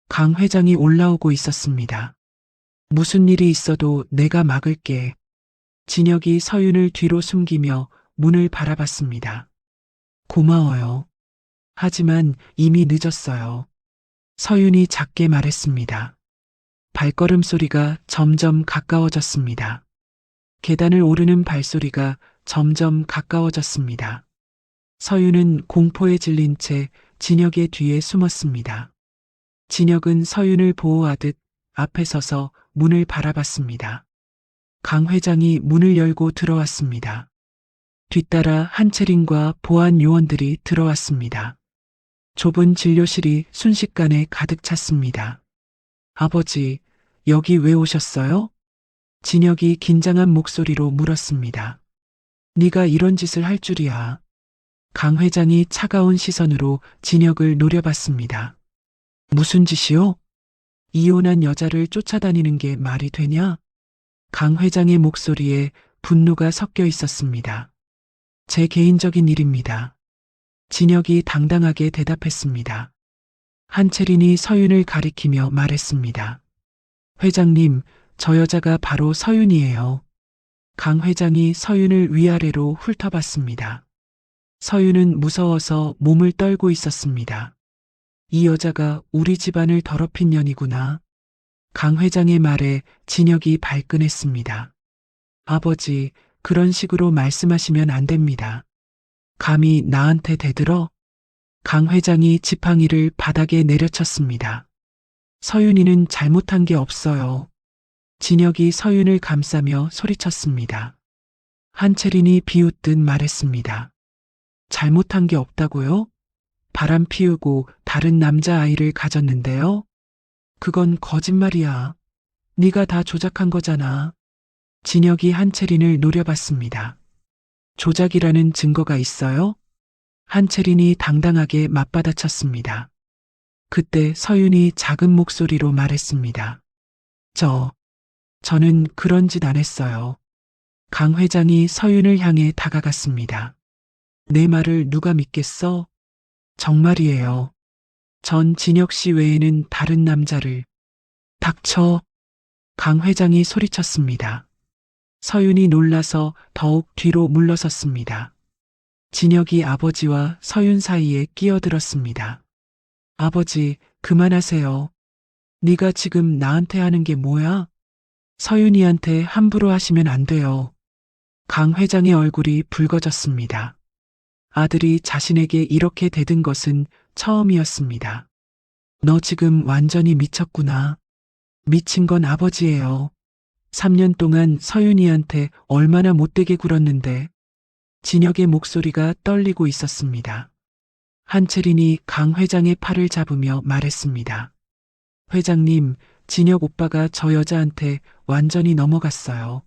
강 회장이 올라오고 있었습니다. 무슨 일이 있어도 내가 막을게. 진혁이 서윤을 뒤로 숨기며 문을 바라봤습니다. 고마워요. 하지만 이미 늦었어요. 서윤이 작게 말했습니다. 발걸음 소리가 점점 가까워졌습니다. 계단을 오르는 발소리가 점점 가까워졌습니다. 서윤은 공포에 질린 채 진혁의 뒤에 숨었습니다. 진혁은 서윤을 보호하듯 앞에 서서 문을 바라봤습니다. 강 회장이 문을 열고 들어왔습니다. 뒤따라 한채린과 보안 요원들이 들어왔습니다. 좁은 진료실이 순식간에 가득 찼습니다. 아버지, 여기 왜 오셨어요? 진혁이 긴장한 목소리로 물었습니다. 네가 이런 짓을 할 줄이야. 강 회장이 차가운 시선으로 진혁을 노려봤습니다. 무슨 짓이요? 이혼한 여자를 쫓아다니는 게 말이 되냐? 강 회장의 목소리에 분노가 섞여 있었습니다. 제 개인적인 일입니다. 진혁이 당당하게 대답했습니다. 한채린이 서윤을 가리키며 말했습니다. 회장님, 저 여자가 바로 서윤이에요. 강 회장이 서윤을 위아래로 훑어봤습니다. 서윤은 무서워서 몸을 떨고 있었습니다. 이 여자가 우리 집안을 더럽힌 년이구나. 강 회장의 말에 진혁이 발끈했습니다. 아버지, 그런 식으로 말씀하시면 안 됩니다. 감히 나한테 대들어? 강 회장이 지팡이를 바닥에 내려쳤습니다. 서윤이는 잘못한 게 없어요. 진혁이 서윤을 감싸며 소리쳤습니다. 한채린이 비웃듯 말했습니다. 잘못한 게 없다고요? 바람 피우고 다른 남자아이를 가졌는데요? 그건 거짓말이야. 네가 다 조작한 거잖아. 진혁이 한채린을 노려봤습니다. 조작이라는 증거가 있어요? 한채린이 당당하게 맞받아쳤습니다. 그때 서윤이 작은 목소리로 말했습니다. 저는 그런 짓 안 했어요. 강 회장이 서윤을 향해 다가갔습니다. 내 말을 누가 믿겠어? 정말이에요. 전 진혁 씨 외에는 다른 남자를. 닥쳐. 강 회장이 소리쳤습니다. 서윤이 놀라서 더욱 뒤로 물러섰습니다. 진혁이 아버지와 서윤 사이에 끼어들었습니다. 아버지, 그만하세요. 네가 지금 나한테 하는 게 뭐야? 서윤이한테 함부로 하시면 안 돼요. 강 회장의 얼굴이 붉어졌습니다. 아들이 자신에게 이렇게 대든 것은 처음이었습니다. 너 지금 완전히 미쳤구나. 미친 건 아버지예요. 3년 동안 서윤이한테 얼마나 못되게 굴었는데. 진혁의 목소리가 떨리고 있었습니다. 한채린이 강 회장의 팔을 잡으며 말했습니다. 회장님, 진혁 오빠가 저 여자한테 완전히 넘어갔어요.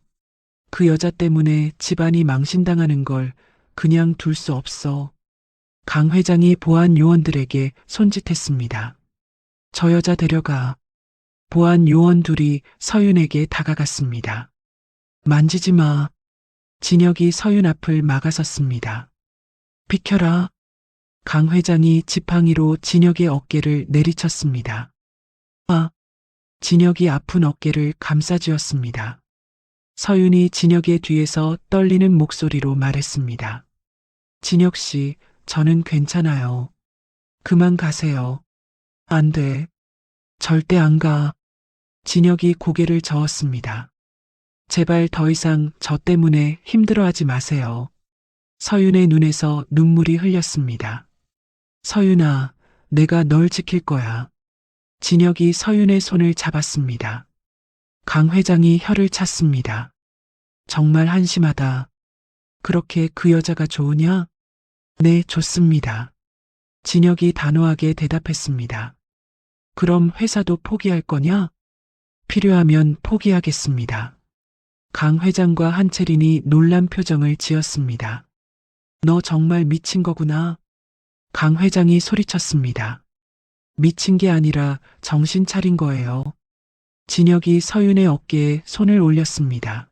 그 여자 때문에 집안이 망신당하는 걸 그냥 둘 수 없어. 강 회장이 보안 요원들에게 손짓했습니다. 저 여자 데려가. 보안 요원 둘이 서윤에게 다가갔습니다. 만지지 마. 진혁이 서윤 앞을 막아섰습니다. 비켜라. 강 회장이 지팡이로 진혁의 어깨를 내리쳤습니다. 진혁이 아픈 어깨를 감싸쥐었습니다. 서윤이 진혁의 뒤에서 떨리는 목소리로 말했습니다. 진혁 씨, 저는 괜찮아요. 그만 가세요. 안 돼. 절대 안 가. 진혁이 고개를 저었습니다. 제발 더 이상 저 때문에 힘들어하지 마세요. 서윤의 눈에서 눈물이 흘렸습니다. 서윤아, 내가 널 지킬 거야. 진혁이 서윤의 손을 잡았습니다. 강 회장이 혀를 찼습니다. 정말 한심하다. 그렇게 그 여자가 좋으냐? 네, 좋습니다. 진혁이 단호하게 대답했습니다. 그럼 회사도 포기할 거냐? 필요하면 포기하겠습니다. 강 회장과 한채린이 놀란 표정을 지었습니다. 너 정말 미친 거구나. 강 회장이 소리쳤습니다. 미친 게 아니라 정신 차린 거예요. 진혁이 서윤의 어깨에 손을 올렸습니다.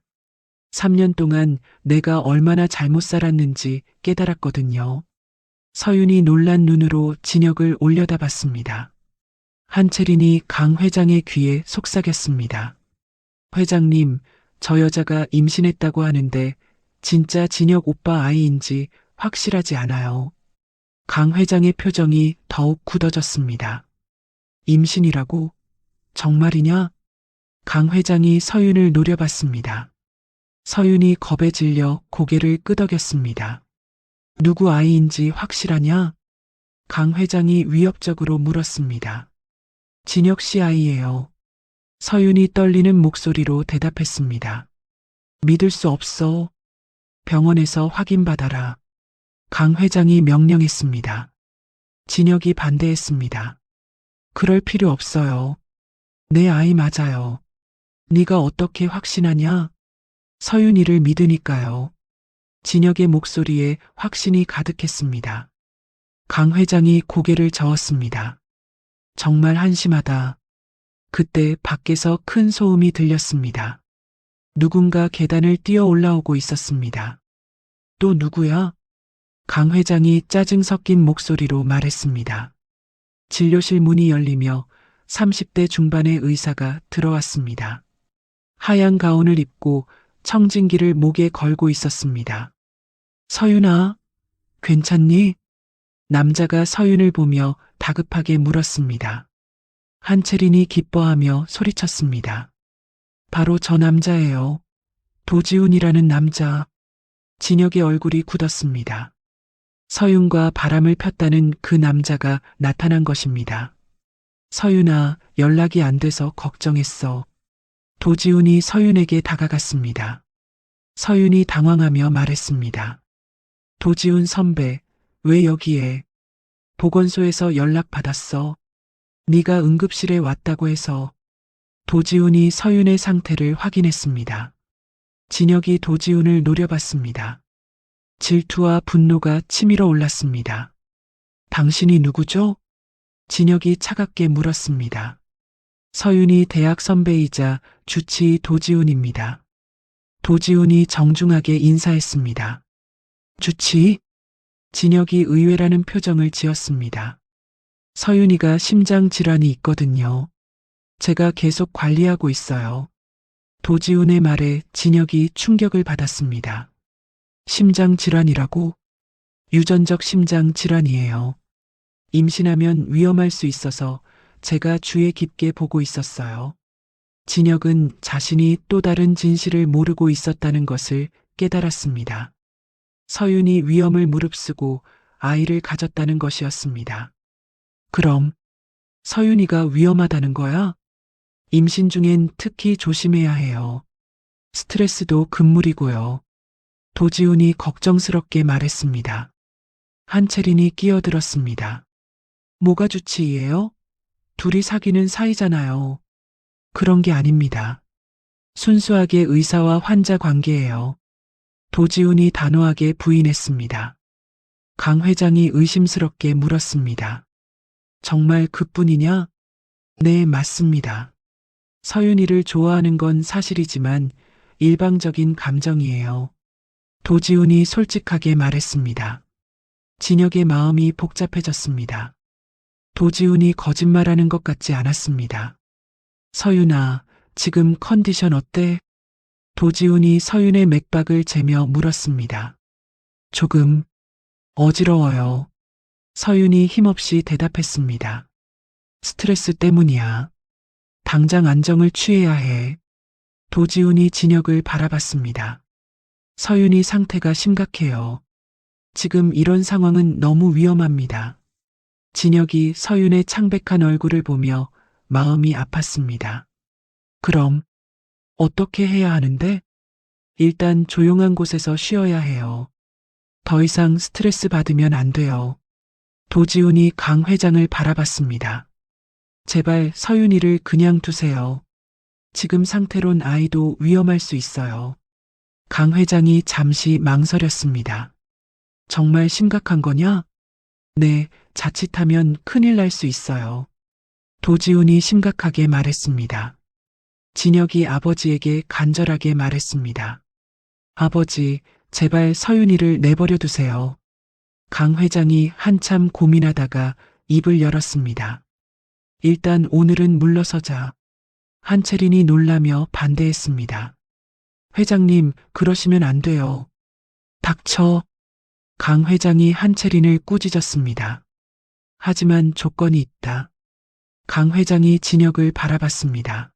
3년 동안 내가 얼마나 잘못 살았는지 깨달았거든요. 서윤이 놀란 눈으로 진혁을 올려다봤습니다. 한채린이 강 회장의 귀에 속삭였습니다. 회장님, 저 여자가 임신했다고 하는데 진짜 진혁 오빠 아이인지 확실하지 않아요. 강 회장의 표정이 더욱 굳어졌습니다. 임신이라고? 정말이냐? 강 회장이 서윤을 노려봤습니다. 서윤이 겁에 질려 고개를 끄덕였습니다. 누구 아이인지 확실하냐? 강 회장이 위협적으로 물었습니다. 진혁 씨 아이예요. 서윤이 떨리는 목소리로 대답했습니다. 믿을 수 없어. 병원에서 확인받아라. 강 회장이 명령했습니다. 진혁이 반대했습니다. 그럴 필요 없어요. 내 아이 맞아요. 네가 어떻게 확신하냐? 서윤이를 믿으니까요. 진혁의 목소리에 확신이 가득했습니다. 강 회장이 고개를 저었습니다. 정말 한심하다. 그때 밖에서 큰 소음이 들렸습니다. 누군가 계단을 뛰어 올라오고 있었습니다. 또 누구야? 강 회장이 짜증 섞인 목소리로 말했습니다. 진료실 문이 열리며 30대 중반의 의사가 들어왔습니다. 하얀 가운을 입고 청진기를 목에 걸고 있었습니다. 서윤아, 괜찮니? 남자가 서윤을 보며 다급하게 물었습니다. 한채린이 기뻐하며 소리쳤습니다. 바로 저 남자예요. 도지훈이라는 남자. 진혁의 얼굴이 굳었습니다. 서윤과 바람을 폈다는 그 남자가 나타난 것입니다. 서윤아, 연락이 안 돼서 걱정했어. 도지훈이 서윤에게 다가갔습니다. 서윤이 당황하며 말했습니다. 도지훈 선배, 왜 여기에? 보건소에서 연락받았어. 네가 응급실에 왔다고 해서. 도지훈이 서윤의 상태를 확인했습니다. 진혁이 도지훈을 노려봤습니다. 질투와 분노가 치밀어 올랐습니다. 당신이 누구죠? 진혁이 차갑게 물었습니다. 서윤이 대학 선배이자 주치의 도지훈입니다. 도지훈이 정중하게 인사했습니다. 주치의? 진혁이 의외라는 표정을 지었습니다. 서윤이가 심장 질환이 있거든요. 제가 계속 관리하고 있어요. 도지훈의 말에 진혁이 충격을 받았습니다. 심장 질환이라고? 유전적 심장 질환이에요. 임신하면 위험할 수 있어서 제가 주의 깊게 보고 있었어요. 진혁은 자신이 또 다른 진실을 모르고 있었다는 것을 깨달았습니다. 서윤이 위험을 무릅쓰고 아이를 가졌다는 것이었습니다. 그럼 서윤이가 위험하다는 거야? 임신 중엔 특히 조심해야 해요. 스트레스도 금물이고요. 도지훈이 걱정스럽게 말했습니다. 한채린이 끼어들었습니다. 뭐가 주치의예요? 둘이 사귀는 사이잖아요. 그런 게 아닙니다. 순수하게 의사와 환자 관계예요. 도지훈이 단호하게 부인했습니다. 강 회장이 의심스럽게 물었습니다. 정말 그뿐이냐? 네, 맞습니다. 서윤이를 좋아하는 건 사실이지만 일방적인 감정이에요. 도지훈이 솔직하게 말했습니다. 진혁의 마음이 복잡해졌습니다. 도지훈이 거짓말하는 것 같지 않았습니다. 서윤아, 지금 컨디션 어때? 도지훈이 서윤의 맥박을 재며 물었습니다. 조금 어지러워요. 서윤이 힘없이 대답했습니다. 스트레스 때문이야. 당장 안정을 취해야 해. 도지훈이 진혁을 바라봤습니다. 서윤이 상태가 심각해요. 지금 이런 상황은 너무 위험합니다. 진혁이 서윤의 창백한 얼굴을 보며 마음이 아팠습니다. 그럼 어떻게 해야 하는데? 일단 조용한 곳에서 쉬어야 해요. 더 이상 스트레스 받으면 안 돼요. 도지훈이 강 회장을 바라봤습니다. 제발 서윤이를 그냥 두세요. 지금 상태론 아이도 위험할 수 있어요. 강 회장이 잠시 망설였습니다. 정말 심각한 거냐? 네, 자칫하면 큰일 날 수 있어요. 도지훈이 심각하게 말했습니다. 진혁이 아버지에게 간절하게 말했습니다. 아버지, 제발 서윤이를 내버려 두세요. 강 회장이 한참 고민하다가 입을 열었습니다. 일단 오늘은 물러서자. 한채린이 놀라며 반대했습니다. 회장님, 그러시면 안 돼요. 닥쳐. 강 회장이 한채린을 꾸짖었습니다. 하지만 조건이 있다. 강 회장이 진혁을 바라봤습니다.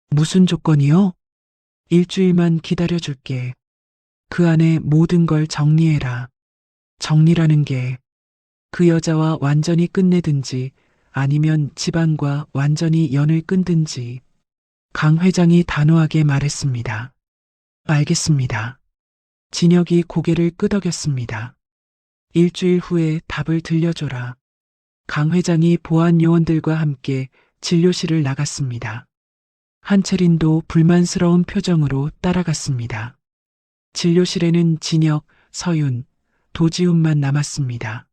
무슨 조건이요? 일주일만 기다려줄게. 그 안에 모든 걸 정리해라. 정리라는 게 그 여자와 완전히 끝내든지 아니면 집안과 완전히 연을 끊든지. 강 회장이 단호하게 말했습니다. 알겠습니다. 진혁이 고개를 끄덕였습니다. 일주일 후에 답을 들려줘라. 강 회장이 보안 요원들과 함께 진료실을 나갔습니다. 한채린도 불만스러운 표정으로 따라갔습니다. 진료실에는 진혁, 서윤, 도지훈만 남았습니다.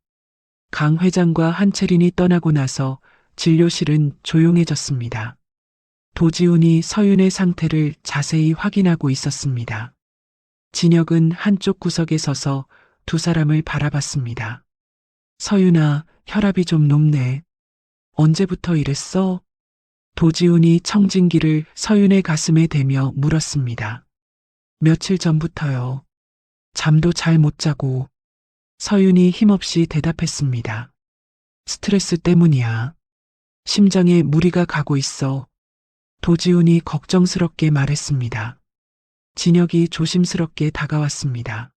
강 회장과 한채린이 떠나고 나서 진료실은 조용해졌습니다. 도지훈이 서윤의 상태를 자세히 확인하고 있었습니다. 진혁은 한쪽 구석에 서서 두 사람을 바라봤습니다. 서윤아, 혈압이 좀 높네. 언제부터 이랬어? 도지훈이 청진기를 서윤의 가슴에 대며 물었습니다. 며칠 전부터요. 잠도 잘 못 자고. 서윤이 힘없이 대답했습니다. 스트레스 때문이야. 심장에 무리가 가고 있어. 도지훈이 걱정스럽게 말했습니다. 진혁이 조심스럽게 다가왔습니다.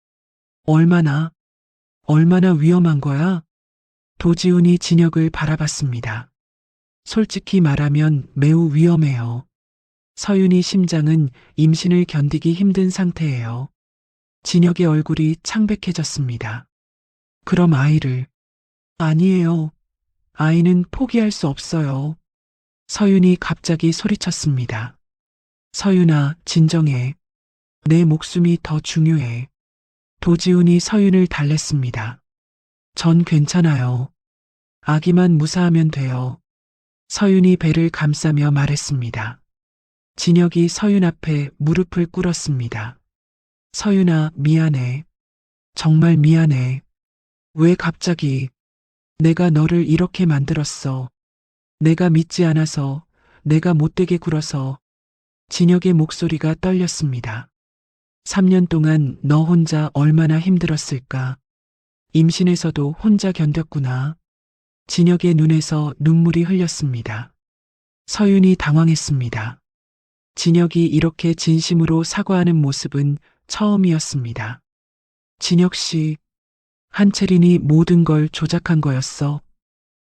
얼마나 위험한 거야? 도지훈이 진혁을 바라봤습니다. 솔직히 말하면 매우 위험해요. 서윤이 심장은 임신을 견디기 힘든 상태예요. 진혁의 얼굴이 창백해졌습니다. 그럼 아이를. 아니에요. 아이는 포기할 수 없어요. 서윤이 갑자기 소리쳤습니다. 서윤아, 진정해. 내 목숨이 더 중요해. 도지훈이 서윤을 달랬습니다. 전 괜찮아요. 아기만 무사하면 돼요. 서윤이 배를 감싸며 말했습니다. 진혁이 서윤 앞에 무릎을 꿇었습니다. 서윤아, 미안해. 정말 미안해. 왜 갑자기? 내가 너를 이렇게 만들었어. 내가 믿지 않아서, 내가 못되게 굴어서. 진혁의 목소리가 떨렸습니다. 3년 동안 너 혼자 얼마나 힘들었을까? 임신에서도 혼자 견뎠구나. 진혁의 눈에서 눈물이 흘렸습니다. 서윤이 당황했습니다. 진혁이 이렇게 진심으로 사과하는 모습은 처음이었습니다. 진혁 씨, 한채린이 모든 걸 조작한 거였어.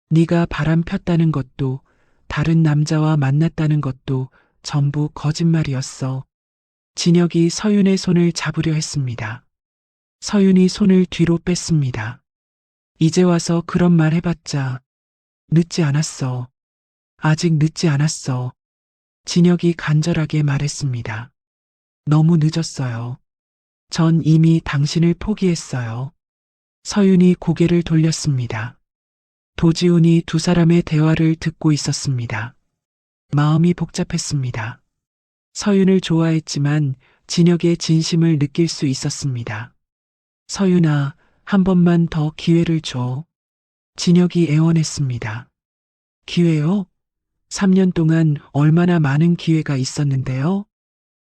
네가 바람 폈다는 것도, 다른 남자와 만났다는 것도 전부 거짓말이었어. 진혁이 서윤의 손을 잡으려 했습니다. 서윤이 손을 뒤로 뺐습니다. 이제 와서 그런 말 해봤자 늦지 않았어. 아직 늦지 않았어. 진혁이 간절하게 말했습니다. 너무 늦었어요. 전 이미 당신을 포기했어요. 서윤이 고개를 돌렸습니다. 도지훈이 두 사람의 대화를 듣고 있었습니다. 마음이 복잡했습니다. 서윤을 좋아했지만 진혁의 진심을 느낄 수 있었습니다. 서윤아, 한 번만 더 기회를 줘. 진혁이 애원했습니다. 기회요? 3년 동안 얼마나 많은 기회가 있었는데요?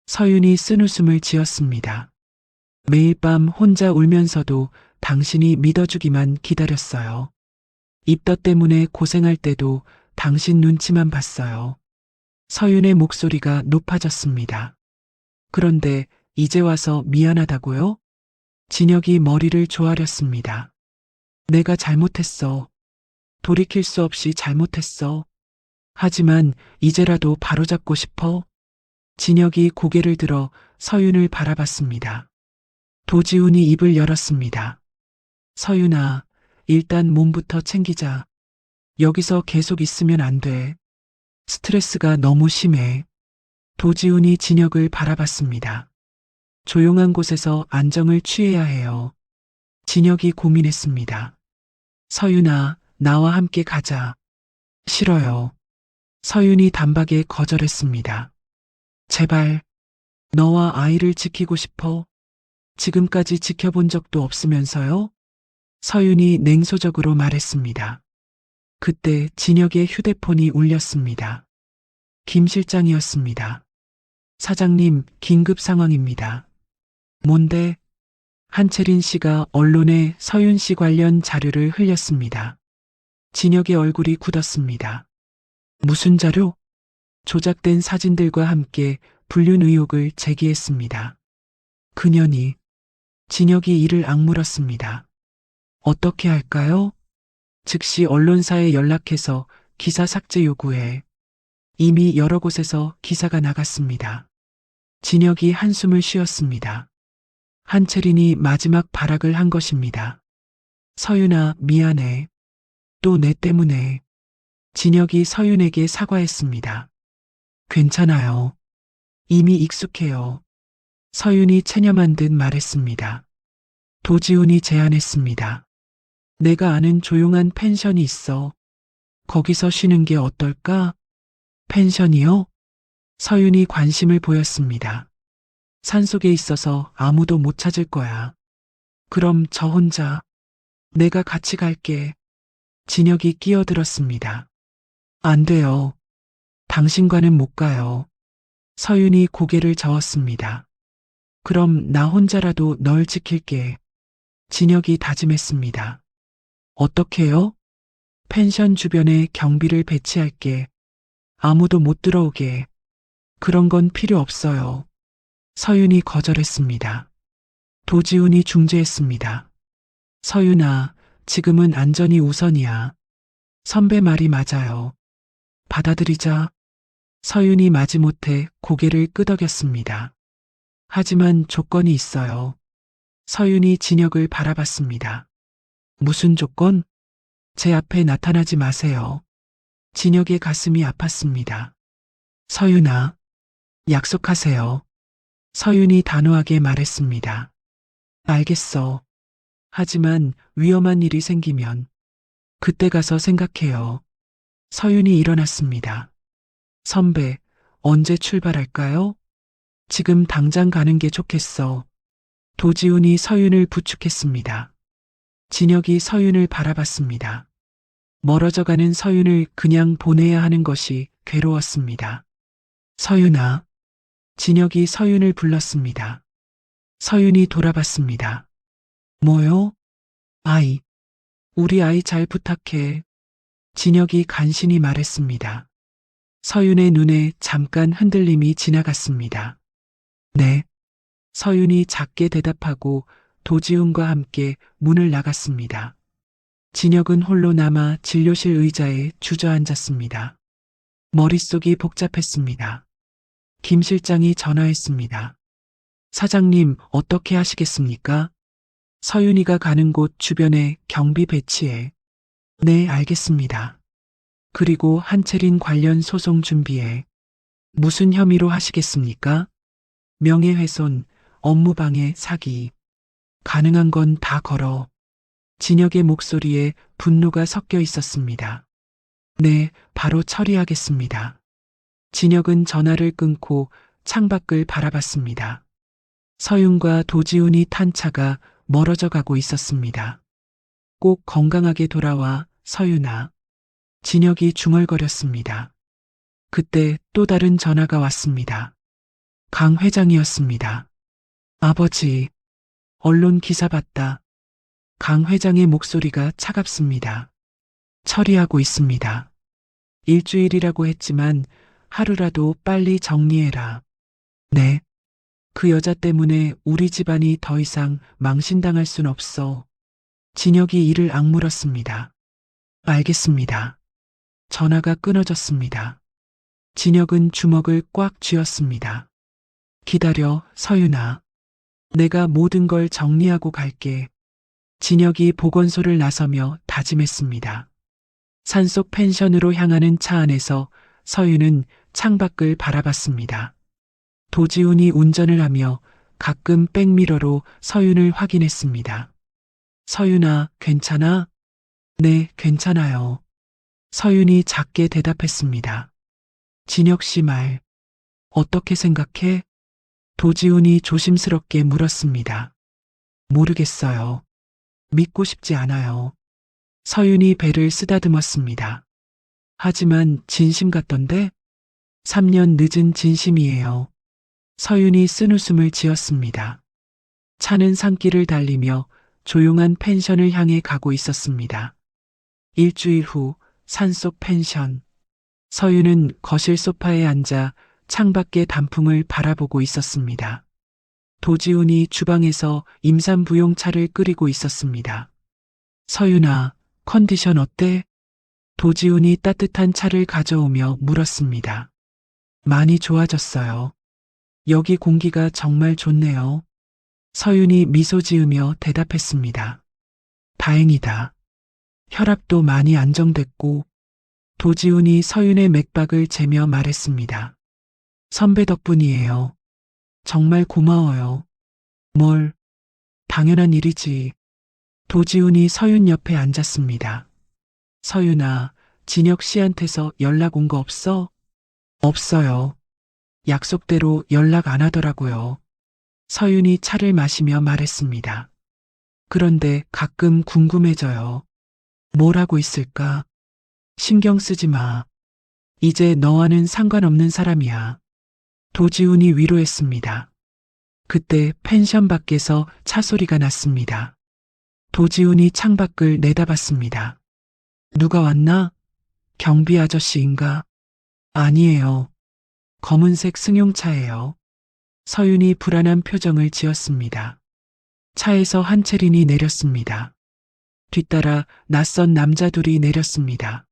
서윤이 쓴웃음을 지었습니다. 매일 밤 혼자 울면서도 당신이 믿어주기만 기다렸어요. 입덧 때문에 고생할 때도 당신 눈치만 봤어요. 서윤의 목소리가 높아졌습니다. 그런데 이제 와서 미안하다고요? 진혁이 머리를 조아렸습니다. 내가 잘못했어. 돌이킬 수 없이 잘못했어. 하지만 이제라도 바로잡고 싶어. 진혁이 고개를 들어 서윤을 바라봤습니다. 도지훈이 입을 열었습니다. 서윤아, 일단 몸부터 챙기자. 여기서 계속 있으면 안 돼. 스트레스가 너무 심해. 도지훈이 진혁을 바라봤습니다. 조용한 곳에서 안정을 취해야 해요. 진혁이 고민했습니다. 서윤아, 나와 함께 가자. 싫어요. 서윤이 단박에 거절했습니다. 제발, 너와 아이를 지키고 싶어. 지금까지 지켜본 적도 없으면서요? 서윤이 냉소적으로 말했습니다. 그때 진혁의 휴대폰이 울렸습니다. 김 실장이었습니다. 사장님, 긴급 상황입니다. 뭔데? 한채린 씨가 언론에 서윤 씨 관련 자료를 흘렸습니다. 진혁의 얼굴이 굳었습니다. 무슨 자료? 조작된 사진들과 함께 불륜 의혹을 제기했습니다. 그년이 진혁이 이를 악물었습니다. 어떻게 할까요? 즉시 언론사에 연락해서 기사 삭제 요구해. 이미 여러 곳에서 기사가 나갔습니다. 진혁이 한숨을 쉬었습니다. 한채린이 마지막 발악을 한 것입니다. 서윤아, 미안해. 또 내 때문에. 진혁이 서윤에게 사과했습니다. 괜찮아요. 이미 익숙해요. 서윤이 체념한 듯 말했습니다. 도지훈이 제안했습니다. 내가 아는 조용한 펜션이 있어. 거기서 쉬는 게 어떨까? 펜션이요? 서윤이 관심을 보였습니다. 산속에 있어서 아무도 못 찾을 거야. 그럼 저 혼자. 내가 같이 갈게. 진혁이 끼어들었습니다. 안 돼요. 당신과는 못 가요. 서윤이 고개를 저었습니다. 그럼 나 혼자라도 널 지킬게. 진혁이 다짐했습니다. 어떻게요? 펜션 주변에 경비를 배치할게. 아무도 못 들어오게. 그런 건 필요 없어요. 서윤이 거절했습니다. 도지훈이 중재했습니다. 서윤아, 지금은 안전이 우선이야. 선배 말이 맞아요. 받아들이자. 서윤이 마지못해 고개를 끄덕였습니다. 하지만 조건이 있어요. 서윤이 진혁을 바라봤습니다. 무슨 조건? 제 앞에 나타나지 마세요. 진혁의 가슴이 아팠습니다. 서윤아, 약속하세요. 서윤이 단호하게 말했습니다. 알겠어. 하지만 위험한 일이 생기면 그때 가서 생각해요. 서윤이 일어났습니다. 선배, 언제 출발할까요? 지금 당장 가는 게 좋겠어. 도지훈이 서윤을 부축했습니다. 진혁이 서윤을 바라봤습니다. 멀어져가는 서윤을 그냥 보내야 하는 것이 괴로웠습니다. 서윤아. 진혁이 서윤을 불렀습니다. 서윤이 돌아봤습니다. 뭐요? 아이. 우리 아이 잘 부탁해. 진혁이 간신히 말했습니다. 서윤의 눈에 잠깐 흔들림이 지나갔습니다. 네. 서윤이 작게 대답하고 도지훈과 함께 문을 나갔습니다. 진혁은 홀로 남아 진료실 의자에 주저앉았습니다. 머릿속이 복잡했습니다. 김 실장이 전화했습니다. 사장님, 어떻게 하시겠습니까? 서윤이가 가는 곳 주변에 경비 배치해. 네, 알겠습니다. 그리고 한채린 관련 소송 준비해. 무슨 혐의로 하시겠습니까? 명예훼손, 업무방해, 사기. 가능한 건 다 걸어. 진혁의 목소리에 분노가 섞여 있었습니다. 네, 바로 처리하겠습니다. 진혁은 전화를 끊고 창밖을 바라봤습니다. 서윤과 도지훈이 탄 차가 멀어져 가고 있었습니다. 꼭 건강하게 돌아와, 서윤아. 진혁이 중얼거렸습니다. 그때 또 다른 전화가 왔습니다. 강 회장이었습니다. 아버지, 언론 기사 봤다. 강 회장의 목소리가 차갑습니다. 처리하고 있습니다. 일주일이라고 했지만 하루라도 빨리 정리해라. 네. 그 여자 때문에 우리 집안이 더 이상 망신당할 순 없어. 진혁이 이를 악물었습니다. 알겠습니다. 전화가 끊어졌습니다. 진혁은 주먹을 꽉 쥐었습니다. 기다려, 서윤아. 내가 모든 걸 정리하고 갈게. 진혁이 보건소를 나서며 다짐했습니다. 산속 펜션으로 향하는 차 안에서 서윤은 창밖을 바라봤습니다. 도지훈이 운전을 하며 가끔 백미러로 서윤을 확인했습니다. 서윤아, 괜찮아? 네, 괜찮아요. 서윤이 작게 대답했습니다. 진혁 씨 말, 어떻게 생각해? 도지훈이 조심스럽게 물었습니다. 모르겠어요. 믿고 싶지 않아요. 서윤이 배를 쓰다듬었습니다. 하지만 진심 같던데? 3년 늦은 진심이에요. 서윤이 쓴웃음을 지었습니다. 차는 산길을 달리며 조용한 펜션을 향해 가고 있었습니다. 일주일 후 산속 펜션. 서윤은 거실 소파에 앉아 창밖의 단풍을 바라보고 있었습니다. 도지훈이 주방에서 임산부용차를 끓이고 있었습니다. 서윤아, 컨디션 어때? 도지훈이 따뜻한 차를 가져오며 물었습니다. 많이 좋아졌어요. 여기 공기가 정말 좋네요. 서윤이 미소 지으며 대답했습니다. 다행이다. 혈압도 많이 안정됐고, 도지훈이 서윤의 맥박을 재며 말했습니다. 선배 덕분이에요. 정말 고마워요. 뭘, 당연한 일이지. 도지훈이 서윤 옆에 앉았습니다. 서윤아, 진혁 씨한테서 연락 온 거 없어? 없어요. 약속대로 연락 안 하더라고요. 서윤이 차를 마시며 말했습니다. 그런데 가끔 궁금해져요. 뭘 하고 있을까? 신경 쓰지 마. 이제 너와는 상관없는 사람이야. 도지훈이 위로했습니다. 그때 펜션 밖에서 차 소리가 났습니다. 도지훈이 창밖을 내다봤습니다. 누가 왔나? 경비 아저씨인가? 아니에요. 검은색 승용차예요. 서윤이 불안한 표정을 지었습니다. 차에서 한채린이 내렸습니다. 뒤따라 낯선 남자 둘이 내렸습니다.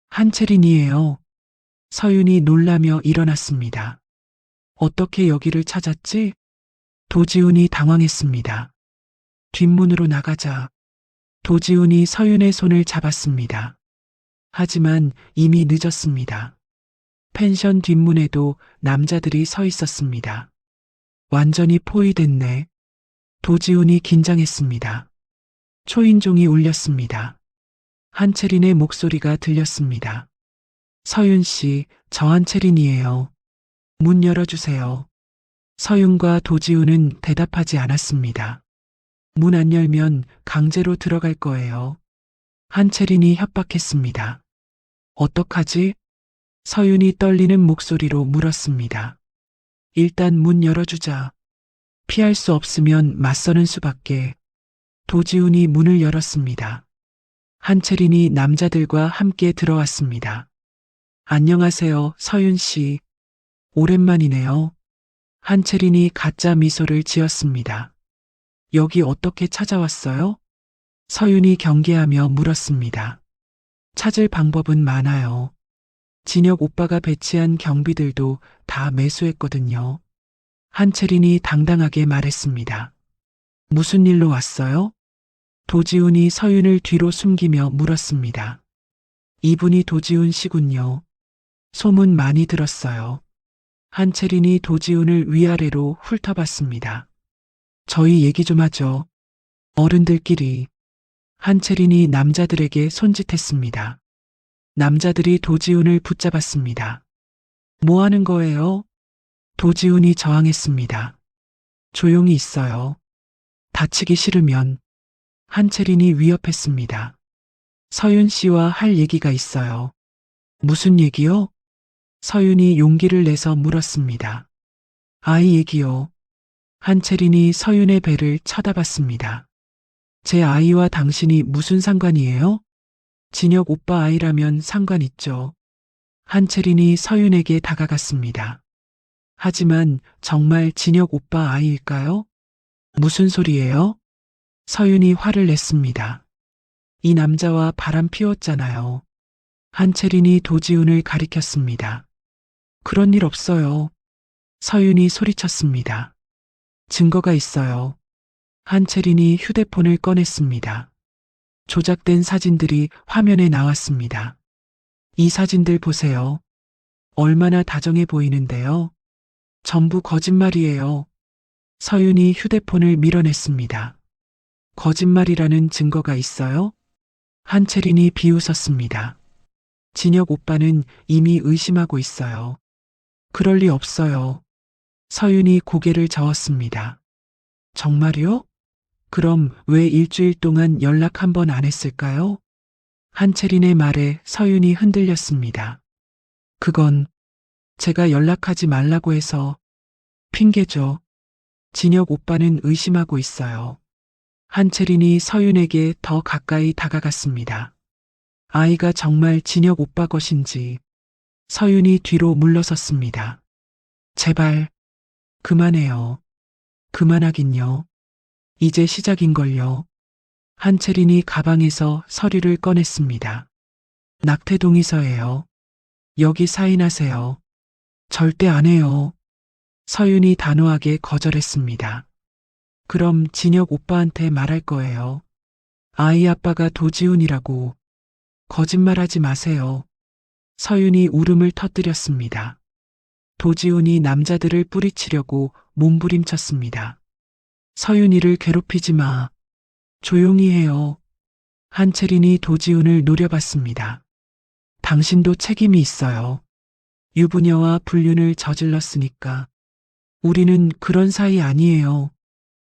한채린이에요. 서윤이 놀라며 일어났습니다. 어떻게 여기를 찾았지? 도지훈이 당황했습니다. 뒷문으로 나가자. 도지훈이 서윤의 손을 잡았습니다. 하지만 이미 늦었습니다. 펜션 뒷문에도 남자들이 서 있었습니다. 완전히 포위됐네. 도지훈이 긴장했습니다. 초인종이 울렸습니다. 한채린의 목소리가 들렸습니다. 서윤 씨, 저 한채린이에요. 문 열어주세요. 서윤과 도지훈은 대답하지 않았습니다. 문 안 열면 강제로 들어갈 거예요. 한채린이 협박했습니다. 어떡하지? 서윤이 떨리는 목소리로 물었습니다. 일단 문 열어주자. 피할 수 없으면 맞서는 수밖에. 도지훈이 문을 열었습니다. 한채린이 남자들과 함께 들어왔습니다. 안녕하세요, 서윤 씨. 오랜만이네요. 한채린이 가짜 미소를 지었습니다. 여기 어떻게 찾아왔어요? 서윤이 경계하며 물었습니다. 찾을 방법은 많아요. 진혁 오빠가 배치한 경비들도 다 매수했거든요. 한채린이 당당하게 말했습니다. 무슨 일로 왔어요? 도지훈이 서윤을 뒤로 숨기며 물었습니다. 이분이 도지훈 씨군요. 소문 많이 들었어요. 한채린이 도지훈을 위아래로 훑어봤습니다. 저희 얘기 좀 하죠. 어른들끼리. 한채린이 남자들에게 손짓했습니다. 남자들이 도지훈을 붙잡았습니다. 뭐 하는 거예요? 도지훈이 저항했습니다. 조용히 있어요. 다치기 싫으면. 한채린이 위협했습니다. 서윤 씨와 할 얘기가 있어요. 무슨 얘기요? 서윤이 용기를 내서 물었습니다. 아이 얘기요. 한채린이 서윤의 배를 쳐다봤습니다. 제 아이와 당신이 무슨 상관이에요? 진혁 오빠 아이라면 상관 있죠. 한채린이 서윤에게 다가갔습니다. 하지만 정말 진혁 오빠 아이일까요? 무슨 소리예요? 서윤이 화를 냈습니다. 이 남자와 바람 피웠잖아요. 한채린이 도지훈을 가리켰습니다. 그런 일 없어요. 서윤이 소리쳤습니다. 증거가 있어요. 한채린이 휴대폰을 꺼냈습니다. 조작된 사진들이 화면에 나왔습니다. 이 사진들 보세요. 얼마나 다정해 보이는데요. 전부 거짓말이에요. 서윤이 휴대폰을 밀어냈습니다. 거짓말이라는 증거가 있어요? 한채린이 비웃었습니다. 진혁 오빠는 이미 의심하고 있어요. 그럴 리 없어요. 서윤이 고개를 저었습니다. 정말요? 그럼 왜 일주일 동안 연락 한 번 안 했을까요? 한채린의 말에 서윤이 흔들렸습니다. 그건 제가 연락하지 말라고 해서 핑계죠. 진혁 오빠는 의심하고 있어요. 한채린이 서윤에게 더 가까이 다가갔습니다. 아이가 정말 진혁 오빠 것인지 서윤이 뒤로 물러섰습니다. 제발 그만해요. 그만하긴요. 이제 시작인걸요. 한채린이 가방에서 서류를 꺼냈습니다. 낙태 동의서예요. 여기 사인하세요. 절대 안 해요. 서윤이 단호하게 거절했습니다. 그럼 진혁 오빠한테 말할 거예요. 아이 아빠가 도지훈이라고. 거짓말하지 마세요. 서윤이 울음을 터뜨렸습니다. 도지훈이 남자들을 뿌리치려고 몸부림쳤습니다. 서윤이를 괴롭히지 마. 조용히 해요. 한채린이 도지훈을 노려봤습니다. 당신도 책임이 있어요. 유부녀와 불륜을 저질렀으니까. 우리는 그런 사이 아니에요.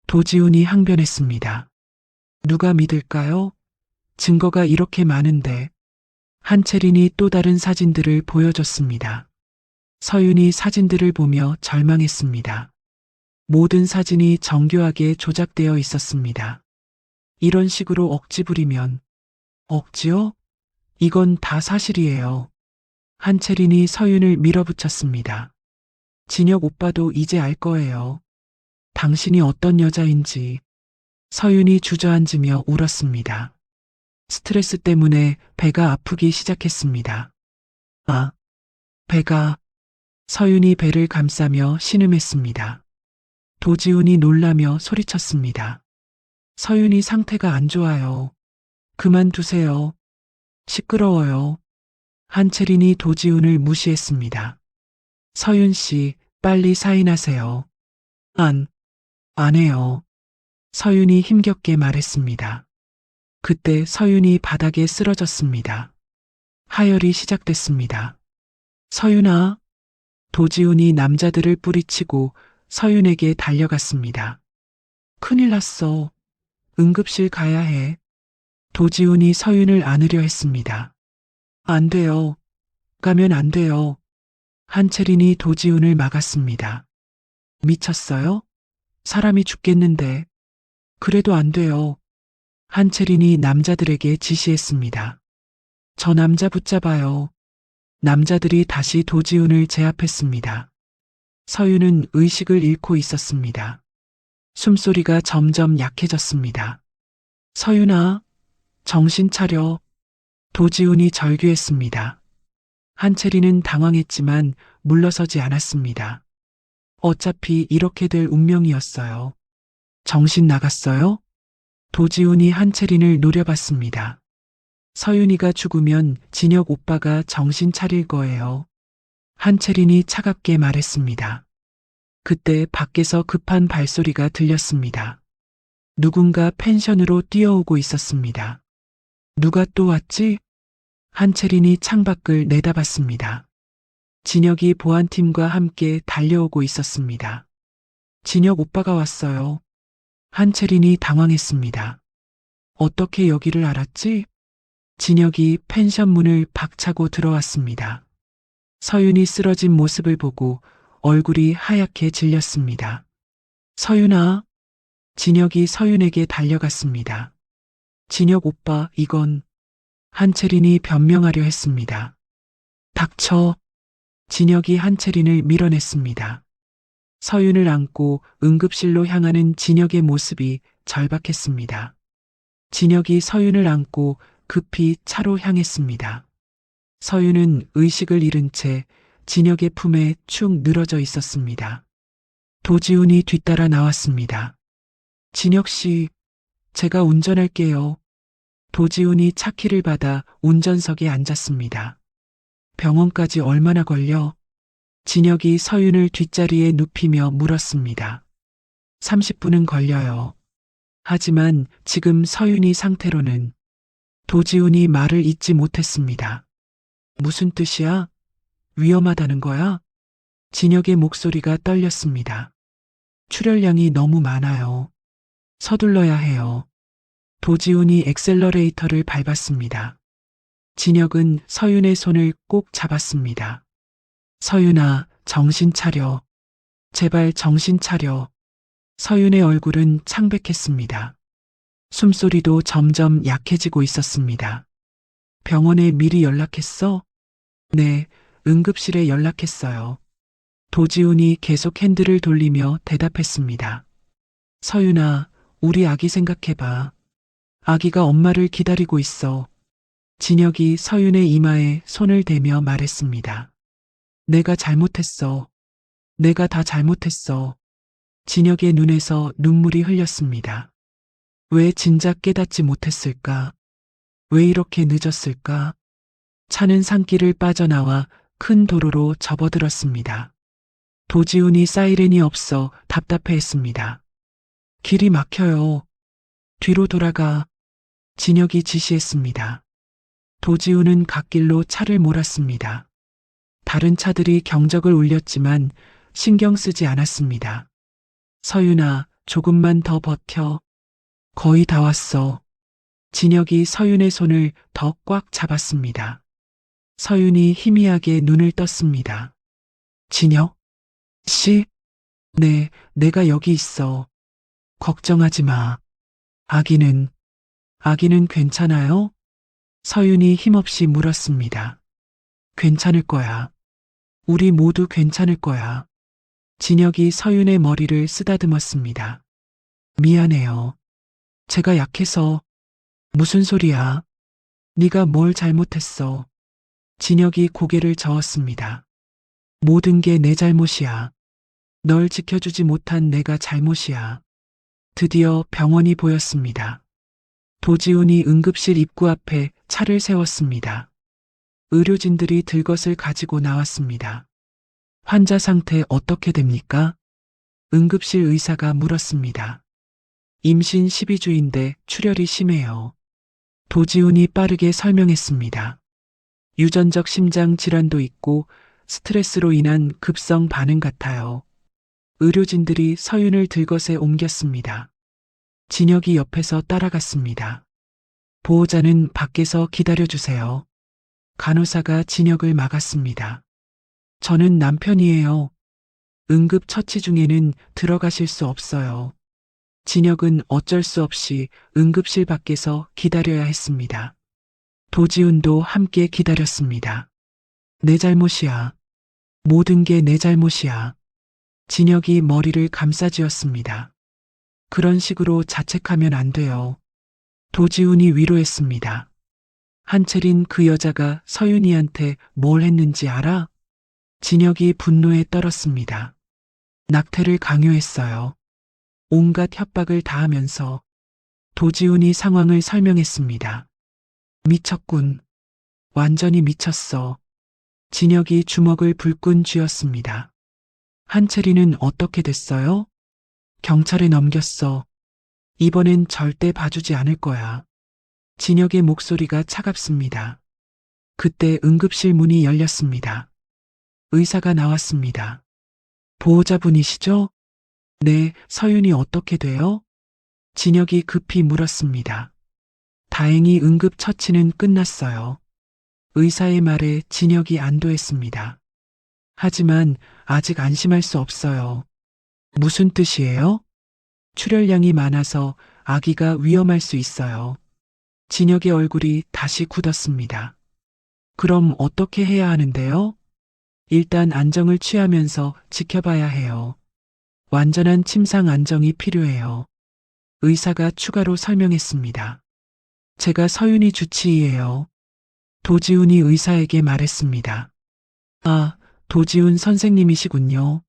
도지훈이 항변했습니다. 누가 믿을까요? 증거가 이렇게 많은데. 한채린이 또 다른 사진들을 보여줬습니다. 서윤이 사진들을 보며 절망했습니다. 모든 사진이 정교하게 조작되어 있었습니다. 이런 식으로 억지 부리면 억지요? 이건 다 사실이에요. 한채린이 서윤을 밀어붙였습니다. 진혁 오빠도 이제 알 거예요. 당신이 어떤 여자인지. 서윤이 주저앉으며 울었습니다. 스트레스 때문에 배가 아프기 시작했습니다. 아, 배가. 서윤이 배를 감싸며 신음했습니다. 도지훈이 놀라며 소리쳤습니다. 서윤이 상태가 안 좋아요. 그만두세요. 시끄러워요. 한채린이 도지훈을 무시했습니다. 서윤 씨, 빨리 사인하세요. 안 해요. 서윤이 힘겹게 말했습니다. 그때 서윤이 바닥에 쓰러졌습니다. 하혈이 시작됐습니다. 서윤아. 도지훈이 남자들을 뿌리치고 서윤에게 달려갔습니다. 큰일 났어. 응급실 가야 해. 도지훈이 서윤을 안으려 했습니다. 안 돼요. 가면 안 돼요. 한채린이 도지훈을 막았습니다. 미쳤어요? 사람이 죽겠는데. 그래도 안 돼요. 한채린이 남자들에게 지시했습니다. 저 남자 붙잡아요. 남자들이 다시 도지훈을 제압했습니다. 서윤은 의식을 잃고 있었습니다. 숨소리가 점점 약해졌습니다. 서윤아, 정신 차려. 도지훈이 절규했습니다. 한채린은 당황했지만 물러서지 않았습니다. 어차피 이렇게 될 운명이었어요. 정신 나갔어요? 도지훈이 한채린을 노려봤습니다. 서윤이가 죽으면 진혁 오빠가 정신 차릴 거예요. 한채린이 차갑게 말했습니다. 그때 밖에서 급한 발소리가 들렸습니다. 누군가 펜션으로 뛰어오고 있었습니다. 누가 또 왔지? 한채린이 창밖을 내다봤습니다. 진혁이 보안팀과 함께 달려오고 있었습니다. 진혁 오빠가 왔어요. 한채린이 당황했습니다. 어떻게 여기를 알았지? 진혁이 펜션 문을 박차고 들어왔습니다. 서윤이 쓰러진 모습을 보고 얼굴이 하얗게 질렸습니다. 서윤아. 진혁이 서윤에게 달려갔습니다. 진혁 오빠, 이건. 한채린이 변명하려 했습니다. 닥쳐. 진혁이 한채린을 밀어냈습니다. 서윤을 안고 응급실로 향하는 진혁의 모습이 절박했습니다. 진혁이 서윤을 안고 급히 차로 향했습니다. 서윤은 의식을 잃은 채 진혁의 품에 축 늘어져 있었습니다. 도지훈이 뒤따라 나왔습니다. 진혁 씨, 제가 운전할게요. 도지훈이 차키를 받아 운전석에 앉았습니다. 병원까지 얼마나 걸려? 진혁이 서윤을 뒷자리에 눕히며 물었습니다. 30분은 걸려요. 하지만 지금 서윤이 상태로는 도지훈이 말을 잇지 못했습니다. 무슨 뜻이야? 위험하다는 거야? 진혁의 목소리가 떨렸습니다. 출혈량이 너무 많아요. 서둘러야 해요. 도지훈이 엑셀러레이터를 밟았습니다. 진혁은 서윤의 손을 꼭 잡았습니다. 서윤아, 정신 차려. 제발 정신 차려. 서윤의 얼굴은 창백했습니다. 숨소리도 점점 약해지고 있었습니다. 병원에 미리 연락했어? 네, 응급실에 연락했어요. 도지훈이 계속 핸들을 돌리며 대답했습니다. 서윤아, 우리 아기 생각해봐. 아기가 엄마를 기다리고 있어. 진혁이 서윤의 이마에 손을 대며 말했습니다. 내가 잘못했어. 내가 다 잘못했어. 진혁의 눈에서 눈물이 흘렸습니다. 왜 진작 깨닫지 못했을까? 왜 이렇게 늦었을까? 차는 산길을 빠져나와 큰 도로로 접어들었습니다. 도지훈이 사이렌이 없어 답답해했습니다. 길이 막혀요. 뒤로 돌아가. 진혁이 지시했습니다. 도지훈은 갓길로 차를 몰았습니다. 다른 차들이 경적을 울렸지만 신경 쓰지 않았습니다. 서윤아, 조금만 더 버텨. 거의 다 왔어. 진혁이 서윤의 손을 더 꽉 잡았습니다. 서윤이 희미하게 눈을 떴습니다. 진혁? 씨? 네, 내가 여기 있어. 걱정하지 마. 아기는 괜찮아요? 서윤이 힘없이 물었습니다. 괜찮을 거야. 우리 모두 괜찮을 거야. 진혁이 서윤의 머리를 쓰다듬었습니다. 미안해요. 제가 약해서. 무슨 소리야? 네가 뭘 잘못했어? 진혁이 고개를 저었습니다. 모든 게 내 잘못이야. 널 지켜주지 못한 내가 잘못이야. 드디어 병원이 보였습니다. 도지훈이 응급실 입구 앞에 차를 세웠습니다. 의료진들이 들것을 가지고 나왔습니다. 환자 상태 어떻게 됩니까? 응급실 의사가 물었습니다. 임신 12주인데 출혈이 심해요. 도지훈이 빠르게 설명했습니다. 유전적 심장 질환도 있고 스트레스로 인한 급성 반응 같아요. 의료진들이 서윤을 들것에 옮겼습니다. 진혁이 옆에서 따라갔습니다. 보호자는 밖에서 기다려주세요. 간호사가 진혁을 막았습니다. 저는 남편이에요. 응급 처치 중에는 들어가실 수 없어요. 진혁은 어쩔 수 없이 응급실 밖에서 기다려야 했습니다. 도지훈도 함께 기다렸습니다. 내 잘못이야. 모든 게 내 잘못이야. 진혁이 머리를 감싸쥐었습니다. 그런 식으로 자책하면 안 돼요. 도지훈이 위로했습니다. 한채린 그 여자가 서윤이한테 뭘 했는지 알아? 진혁이 분노에 떨었습니다. 낙태를 강요했어요. 온갖 협박을 다하면서. 도지훈이 상황을 설명했습니다. 미쳤군. 완전히 미쳤어. 진혁이 주먹을 불끈 쥐었습니다. 한채리는 어떻게 됐어요? 경찰에 넘겼어. 이번엔 절대 봐주지 않을 거야. 진혁의 목소리가 차갑습니다. 그때 응급실 문이 열렸습니다. 의사가 나왔습니다. 보호자분이시죠? 네, 서윤이 어떻게 돼요? 진혁이 급히 물었습니다. 다행히 응급처치는 끝났어요. 의사의 말에 진혁이 안도했습니다. 하지만 아직 안심할 수 없어요. 무슨 뜻이에요? 출혈량이 많아서 아기가 위험할 수 있어요. 진혁의 얼굴이 다시 굳었습니다. 그럼 어떻게 해야 하는데요? 일단 안정을 취하면서 지켜봐야 해요. 완전한 침상 안정이 필요해요. 의사가 추가로 설명했습니다. 제가 서윤이 주치의예요. 도지훈이 의사에게 말했습니다. 아, 도지훈 선생님이시군요.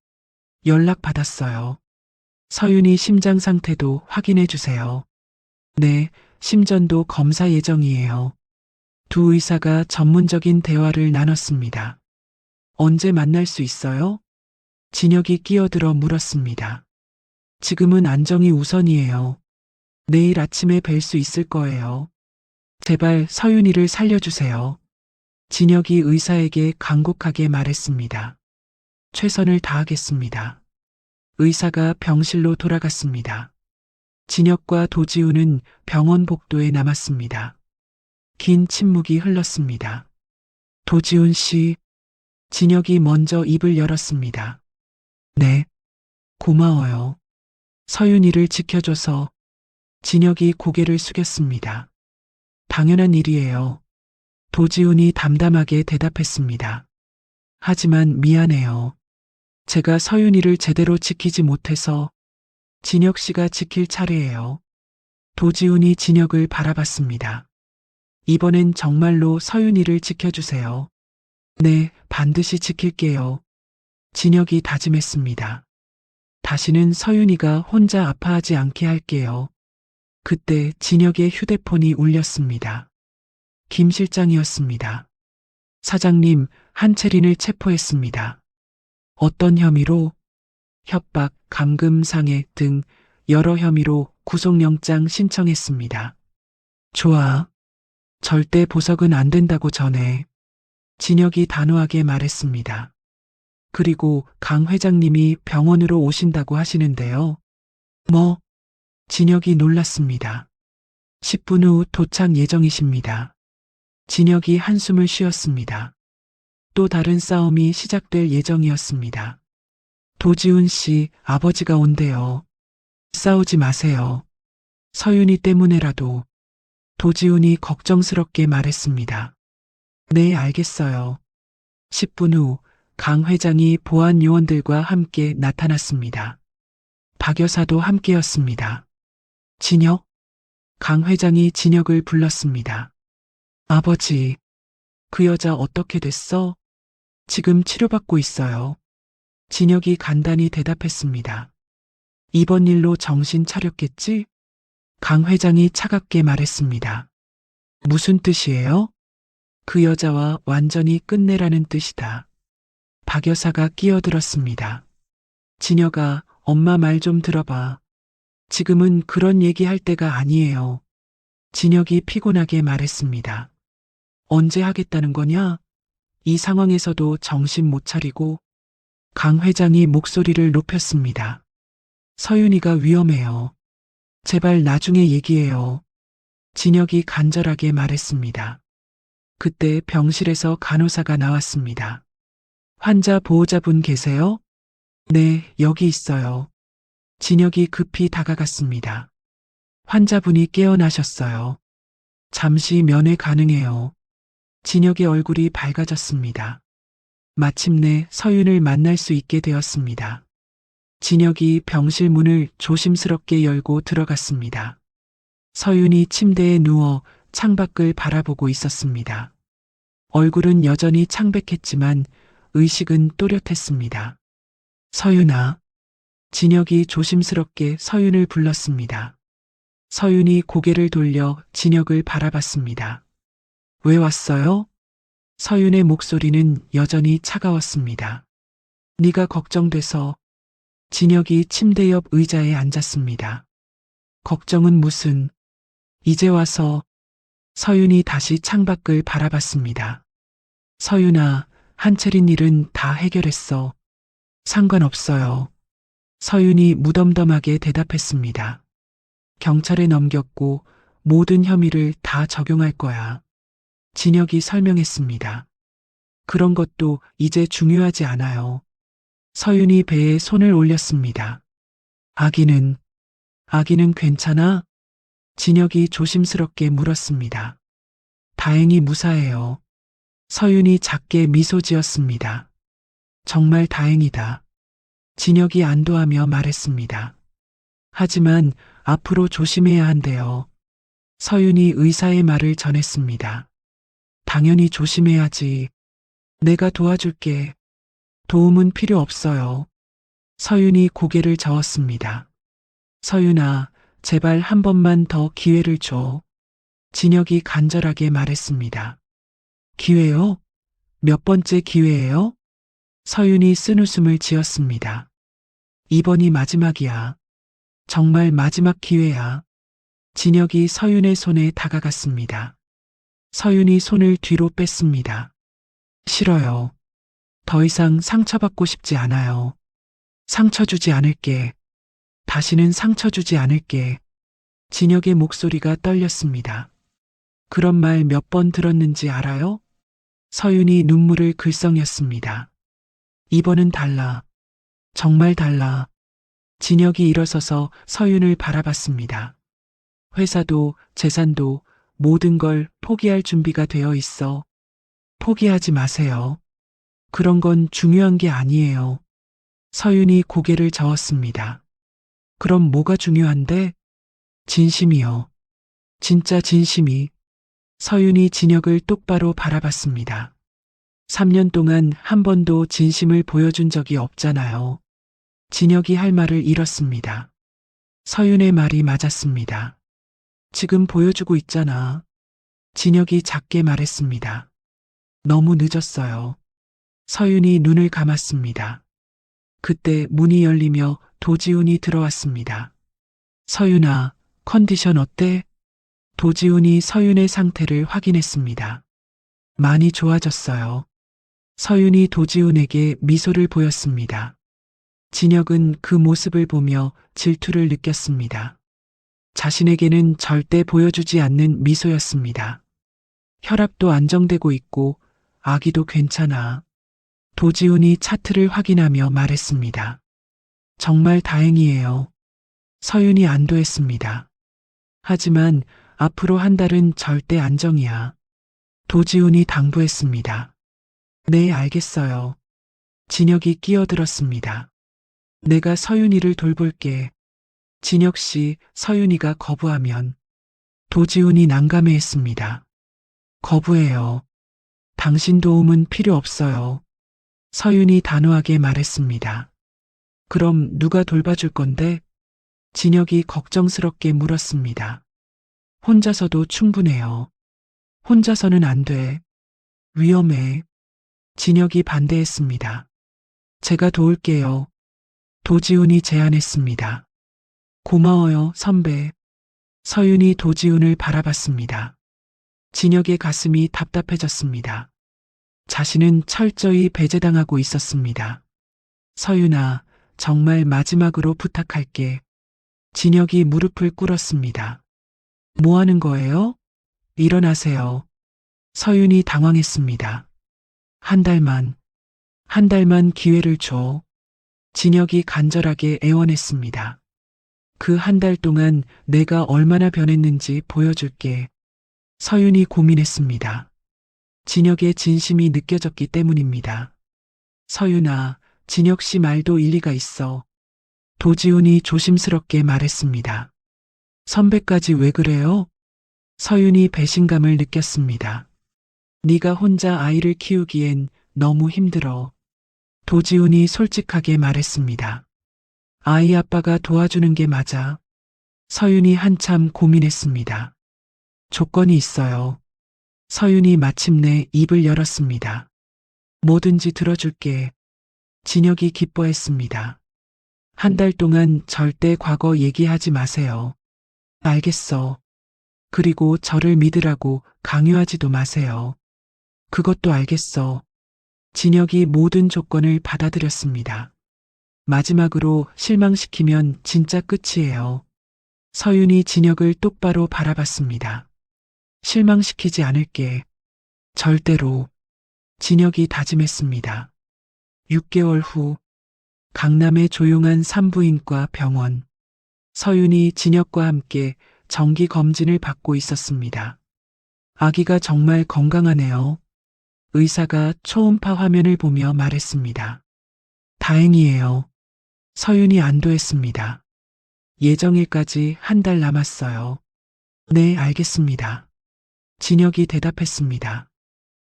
연락 받았어요. 서윤이 심장 상태도 확인해 주세요. 네, 심전도 검사 예정이에요. 두 의사가 전문적인 대화를 나눴습니다. 언제 만날 수 있어요? 진혁이 끼어들어 물었습니다. 지금은 안정이 우선이에요. 내일 아침에 뵐 수 있을 거예요. 제발 서윤이를 살려주세요. 진혁이 의사에게 간곡하게 말했습니다. 최선을 다하겠습니다. 의사가 병실로 돌아갔습니다. 진혁과 도지우는 병원 복도에 남았습니다. 긴 침묵이 흘렀습니다. 도지훈 씨, 진혁이 먼저 입을 열었습니다. 네, 고마워요. 서윤이를 지켜줘서. 진혁이 고개를 숙였습니다. 당연한 일이에요. 도지훈이 담담하게 대답했습니다. 하지만 미안해요. 제가 서윤이를 제대로 지키지 못해서 진혁 씨가 지킬 차례예요. 도지훈이 진혁을 바라봤습니다. 이번엔 정말로 서윤이를 지켜주세요. 네, 반드시 지킬게요. 진혁이 다짐했습니다. 다시는 서윤이가 혼자 아파하지 않게 할게요. 그때 진혁의 휴대폰이 울렸습니다. 김 실장이었습니다. 사장님, 한채린을 체포했습니다. 어떤 혐의로? 협박, 감금상해 등 여러 혐의로 구속영장 신청했습니다. 좋아. 절대 보석은 안 된다고 전해. 진혁이 단호하게 말했습니다. 그리고 강 회장님이 병원으로 오신다고 하시는데요. 뭐? 진혁이 놀랐습니다. 10분 후 도착 예정이십니다. 진혁이 한숨을 쉬었습니다. 또 다른 싸움이 시작될 예정이었습니다. 도지훈 씨, 아버지가 온대요. 싸우지 마세요. 서윤이 때문에라도. 도지훈이 걱정스럽게 말했습니다. 네, 알겠어요. 10분 후 강 회장이 보안 요원들과 함께 나타났습니다. 박 여사도 함께였습니다. 진혁? 강 회장이 진혁을 불렀습니다. 아버지, 그 여자 어떻게 됐어? 지금 치료받고 있어요. 진혁이 간단히 대답했습니다. 이번 일로 정신 차렸겠지? 강 회장이 차갑게 말했습니다. 무슨 뜻이에요? 그 여자와 완전히 끝내라는 뜻이다. 박 여사가 끼어들었습니다. 진혁아, 엄마 말 좀 들어봐. 지금은 그런 얘기할 때가 아니에요. 진혁이 피곤하게 말했습니다. 언제 하겠다는 거냐? 이 상황에서도 정신 못 차리고. 강 회장이 목소리를 높였습니다. 서윤이가 위험해요. 제발 나중에 얘기해요. 진혁이 간절하게 말했습니다. 그때 병실에서 간호사가 나왔습니다. 환자 보호자분 계세요? 네, 여기 있어요. 진혁이 급히 다가갔습니다. 환자분이 깨어나셨어요. 잠시 면회 가능해요. 진혁의 얼굴이 밝아졌습니다. 마침내 서윤을 만날 수 있게 되었습니다. 진혁이 병실 문을 조심스럽게 열고 들어갔습니다. 서윤이 침대에 누워 창밖을 바라보고 있었습니다. 얼굴은 여전히 창백했지만 의식은 또렷했습니다. 서윤아. 진혁이 조심스럽게 서윤을 불렀습니다. 서윤이 고개를 돌려 진혁을 바라봤습니다. 왜 왔어요? 서윤의 목소리는 여전히 차가웠습니다. 네가 걱정돼서. 진혁이 침대 옆 의자에 앉았습니다. 걱정은 무슨. 이제 와서. 서윤이 다시 창밖을 바라봤습니다. 서윤아, 한채린 일은 다 해결했어. 상관없어요. 서윤이 무덤덤하게 대답했습니다. 경찰에 넘겼고 모든 혐의를 다 적용할 거야. 진혁이 설명했습니다. 그런 것도 이제 중요하지 않아요. 서윤이 배에 손을 올렸습니다. 아기는 괜찮아? 진혁이 조심스럽게 물었습니다. 다행히 무사해요. 서윤이 작게 미소 지었습니다. 정말 다행이다. 진혁이 안도하며 말했습니다. 하지만 앞으로 조심해야 한대요. 서윤이 의사의 말을 전했습니다. 당연히 조심해야지. 내가 도와줄게. 도움은 필요 없어요. 서윤이 고개를 저었습니다. 서윤아, 제발 한 번만 더 기회를 줘. 진혁이 간절하게 말했습니다. 기회요? 몇 번째 기회예요? 서윤이 쓴웃음을 지었습니다. 이번이 마지막이야. 정말 마지막 기회야. 진혁이 서윤의 손에 다가갔습니다. 서윤이 손을 뒤로 뺐습니다. 싫어요. 더 이상 상처받고 싶지 않아요. 상처 주지 않을게. 다시는 상처 주지 않을게. 진혁의 목소리가 떨렸습니다. 그런 말 몇 번 들었는지 알아요? 서윤이 눈물을 글썽였습니다. 이번은 달라. 정말 달라. 진혁이 일어서서 서윤을 바라봤습니다. 회사도 재산도 모든 걸 포기할 준비가 되어 있어. 포기하지 마세요. 그런 건 중요한 게 아니에요. 서윤이 고개를 저었습니다. 그럼 뭐가 중요한데? 진심이요. 진짜 진심이. 서윤이 진혁을 똑바로 바라봤습니다. 3년 동안 한 번도 진심을 보여준 적이 없잖아요. 진혁이 할 말을 잃었습니다. 서윤의 말이 맞았습니다. 지금 보여주고 있잖아. 진혁이 작게 말했습니다. 너무 늦었어요. 서윤이 눈을 감았습니다. 그때 문이 열리며 도지훈이 들어왔습니다. 서윤아, 컨디션 어때? 도지훈이 서윤의 상태를 확인했습니다. 많이 좋아졌어요. 서윤이 도지훈에게 미소를 보였습니다. 진혁은 그 모습을 보며 질투를 느꼈습니다. 자신에게는 절대 보여주지 않는 미소였습니다. 혈압도 안정되고 있고 아기도 괜찮아. 도지훈이 차트를 확인하며 말했습니다. 정말 다행이에요. 서윤이 안도했습니다. 하지만 앞으로 한 달은 절대 안정이야. 도지훈이 당부했습니다. 네, 알겠어요. 진혁이 끼어들었습니다. 내가 서윤이를 돌볼게. 진혁 씨, 서윤이가 거부하면. 도지훈이 난감해했습니다. 거부해요. 당신 도움은 필요 없어요. 서윤이 단호하게 말했습니다. 그럼 누가 돌봐줄 건데? 진혁이 걱정스럽게 물었습니다. 혼자서도 충분해요. 혼자서는 안 돼. 위험해. 진혁이 반대했습니다. 제가 도울게요. 도지훈이 제안했습니다. 고마워요, 선배. 서윤이 도지훈을 바라봤습니다. 진혁의 가슴이 답답해졌습니다. 자신은 철저히 배제당하고 있었습니다. 서윤아, 정말 마지막으로 부탁할게. 진혁이 무릎을 꿇었습니다. 뭐 하는 거예요? 일어나세요. 서윤이 당황했습니다. 한 달만 기회를 줘. 진혁이 간절하게 애원했습니다. 그 한 달 동안 내가 얼마나 변했는지 보여줄게. 서윤이 고민했습니다. 진혁의 진심이 느껴졌기 때문입니다. 서윤아, 진혁 씨 말도 일리가 있어. 도지훈이 조심스럽게 말했습니다. 선배까지 왜 그래요? 서윤이 배신감을 느꼈습니다. 네가 혼자 아이를 키우기엔 너무 힘들어. 도지훈이 솔직하게 말했습니다. 아이 아빠가 도와주는 게 맞아. 서윤이 한참 고민했습니다. 조건이 있어요. 서윤이 마침내 입을 열었습니다. 뭐든지 들어줄게. 진혁이 기뻐했습니다. 한 달 동안 절대 과거 얘기하지 마세요. 알겠어. 그리고 저를 믿으라고 강요하지도 마세요. 그것도 알겠어. 진혁이 모든 조건을 받아들였습니다. 마지막으로 실망시키면 진짜 끝이에요. 서윤이 진혁을 똑바로 바라봤습니다. 실망시키지 않을게. 절대로. 진혁이 다짐했습니다. 6개월 후 강남의 조용한 산부인과 병원. 서윤이 진혁과 함께 정기 검진을 받고 있었습니다. 아기가 정말 건강하네요. 의사가 초음파 화면을 보며 말했습니다. 다행이에요. 서윤이 안도했습니다. 예정일까지 한 달 남았어요. 네, 알겠습니다. 진혁이 대답했습니다.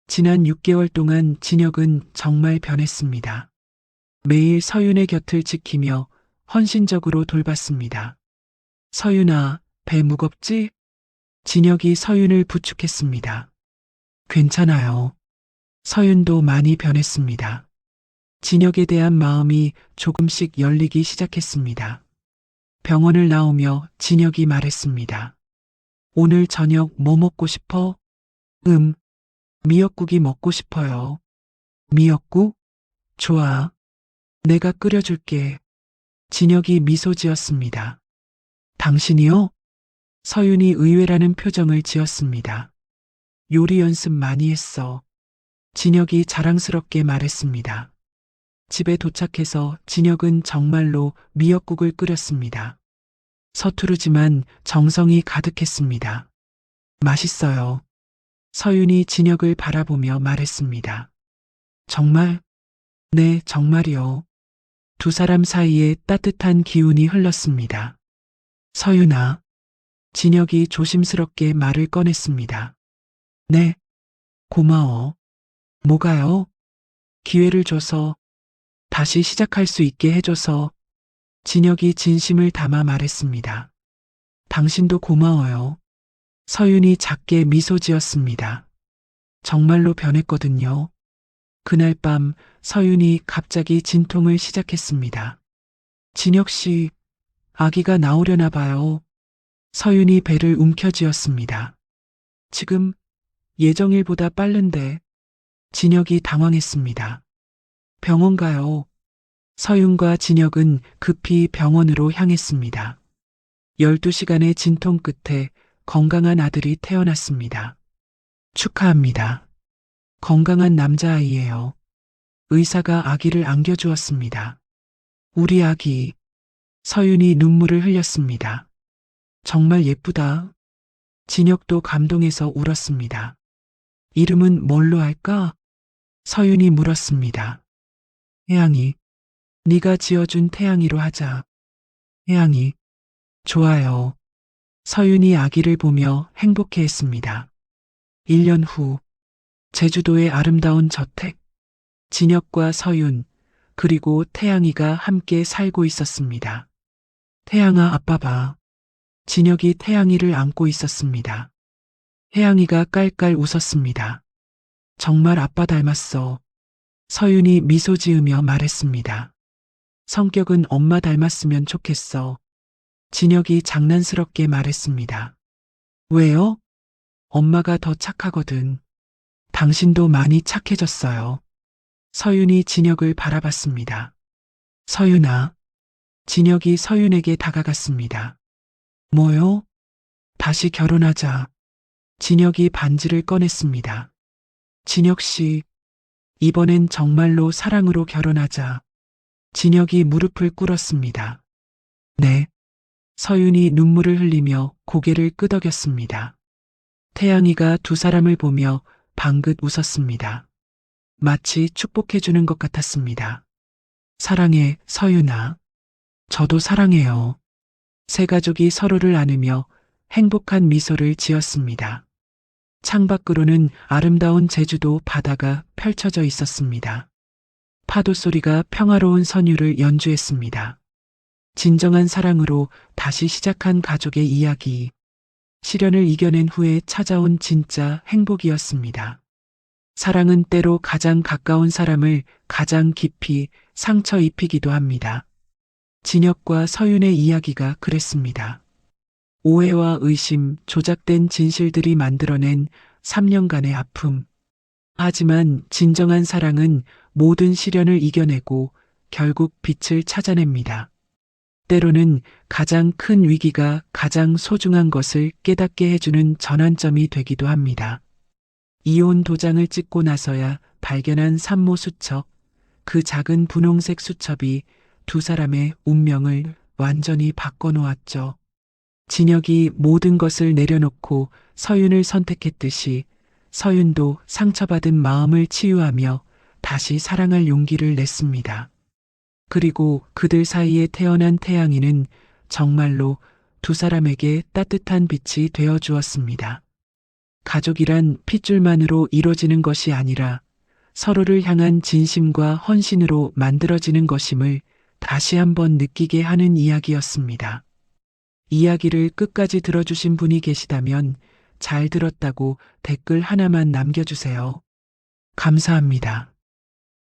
지난 6개월 동안 진혁은 정말 변했습니다. 매일 서윤의 곁을 지키며 헌신적으로 돌봤습니다. 서윤아, 배 무겁지? 진혁이 서윤을 부축했습니다. 괜찮아요. 서윤도 많이 변했습니다. 진혁에 대한 마음이 조금씩 열리기 시작했습니다. 병원을 나오며 진혁이 말했습니다. 오늘 저녁 뭐 먹고 싶어? 미역국이 먹고 싶어요. 미역국? 좋아. 내가 끓여줄게. 진혁이 미소 지었습니다. 당신이요? 서윤이 의외라는 표정을 지었습니다. 요리 연습 많이 했어. 진혁이 자랑스럽게 말했습니다. 집에 도착해서 진혁은 정말로 미역국을 끓였습니다. 서투르지만 정성이 가득했습니다. 맛있어요. 서윤이 진혁을 바라보며 말했습니다. 정말? 네, 정말이요. 두 사람 사이에 따뜻한 기운이 흘렀습니다. 서윤아. 진혁이 조심스럽게 말을 꺼냈습니다. 네. 고마워. 뭐가요? 기회를 줘서, 다시 시작할 수 있게 해줘서. 진혁이 진심을 담아 말했습니다. 당신도 고마워요. 서윤이 작게 미소 지었습니다. 정말로 변했거든요. 그날 밤 서윤이 갑자기 진통을 시작했습니다. 진혁 씨, 아기가 나오려나 봐요. 서윤이 배를 움켜쥐었습니다. 지금 예정일보다 빠른데. 진혁이 당황했습니다. 병원 가요. 서윤과 진혁은 급히 병원으로 향했습니다. 12시간의 진통 끝에 건강한 아들이 태어났습니다. 축하합니다. 건강한 남자아이예요. 의사가 아기를 안겨주었습니다. 우리 아기. 서윤이 눈물을 흘렸습니다. 정말 예쁘다. 진혁도 감동해서 울었습니다. 이름은 뭘로 할까? 서윤이 물었습니다. 태양이. 네가 지어준 태양이로 하자. 태양이. 좋아요. 서윤이 아기를 보며 행복해했습니다. 1년 후, 제주도의 아름다운 저택. 진혁과 서윤, 그리고 태양이가 함께 살고 있었습니다. 태양아, 아빠 봐. 진혁이 태양이를 안고 있었습니다. 태양이가 깔깔 웃었습니다. 정말 아빠 닮았어. 서윤이 미소 지으며 말했습니다. 성격은 엄마 닮았으면 좋겠어. 진혁이 장난스럽게 말했습니다. 왜요? 엄마가 더 착하거든. 당신도 많이 착해졌어요. 서윤이 진혁을 바라봤습니다. 서윤아. 진혁이 서윤에게 다가갔습니다. 뭐요? 다시 결혼하자. 진혁이 반지를 꺼냈습니다. 진혁 씨, 이번엔 정말로 사랑으로 결혼하자. 진혁이 무릎을 꿇었습니다. 네. 서윤이 눈물을 흘리며 고개를 끄덕였습니다. 태양이가 두 사람을 보며 방긋 웃었습니다. 마치 축복해주는 것 같았습니다. 사랑해, 서윤아. 저도 사랑해요. 세 가족이 서로를 안으며 행복한 미소를 지었습니다. 창밖으로는 아름다운 제주도 바다가 펼쳐져 있었습니다. 파도 소리가 평화로운 선율을 연주했습니다. 진정한 사랑으로 다시 시작한 가족의 이야기. 시련을 이겨낸 후에 찾아온 진짜 행복이었습니다. 사랑은 때로 가장 가까운 사람을 가장 깊이 상처 입히기도 합니다. 진혁과 서윤의 이야기가 그랬습니다. 오해와 의심, 조작된 진실들이 만들어낸 3년간의 아픔. 하지만 진정한 사랑은 모든 시련을 이겨내고 결국 빛을 찾아냅니다. 때로는 가장 큰 위기가 가장 소중한 것을 깨닫게 해주는 전환점이 되기도 합니다. 이혼 도장을 찍고 나서야 발견한 산모 수첩, 그 작은 분홍색 수첩이 두 사람의 운명을 완전히 바꿔놓았죠. 진혁이 모든 것을 내려놓고 서윤을 선택했듯이 서윤도 상처받은 마음을 치유하며 다시 사랑할 용기를 냈습니다. 그리고 그들 사이에 태어난 태양이는 정말로 두 사람에게 따뜻한 빛이 되어 주었습니다. 가족이란 핏줄만으로 이루어지는 것이 아니라 서로를 향한 진심과 헌신으로 만들어지는 것임을 다시 한번 느끼게 하는 이야기였습니다. 이야기를 끝까지 들어주신 분이 계시다면 잘 들었다고 댓글 하나만 남겨주세요. 감사합니다.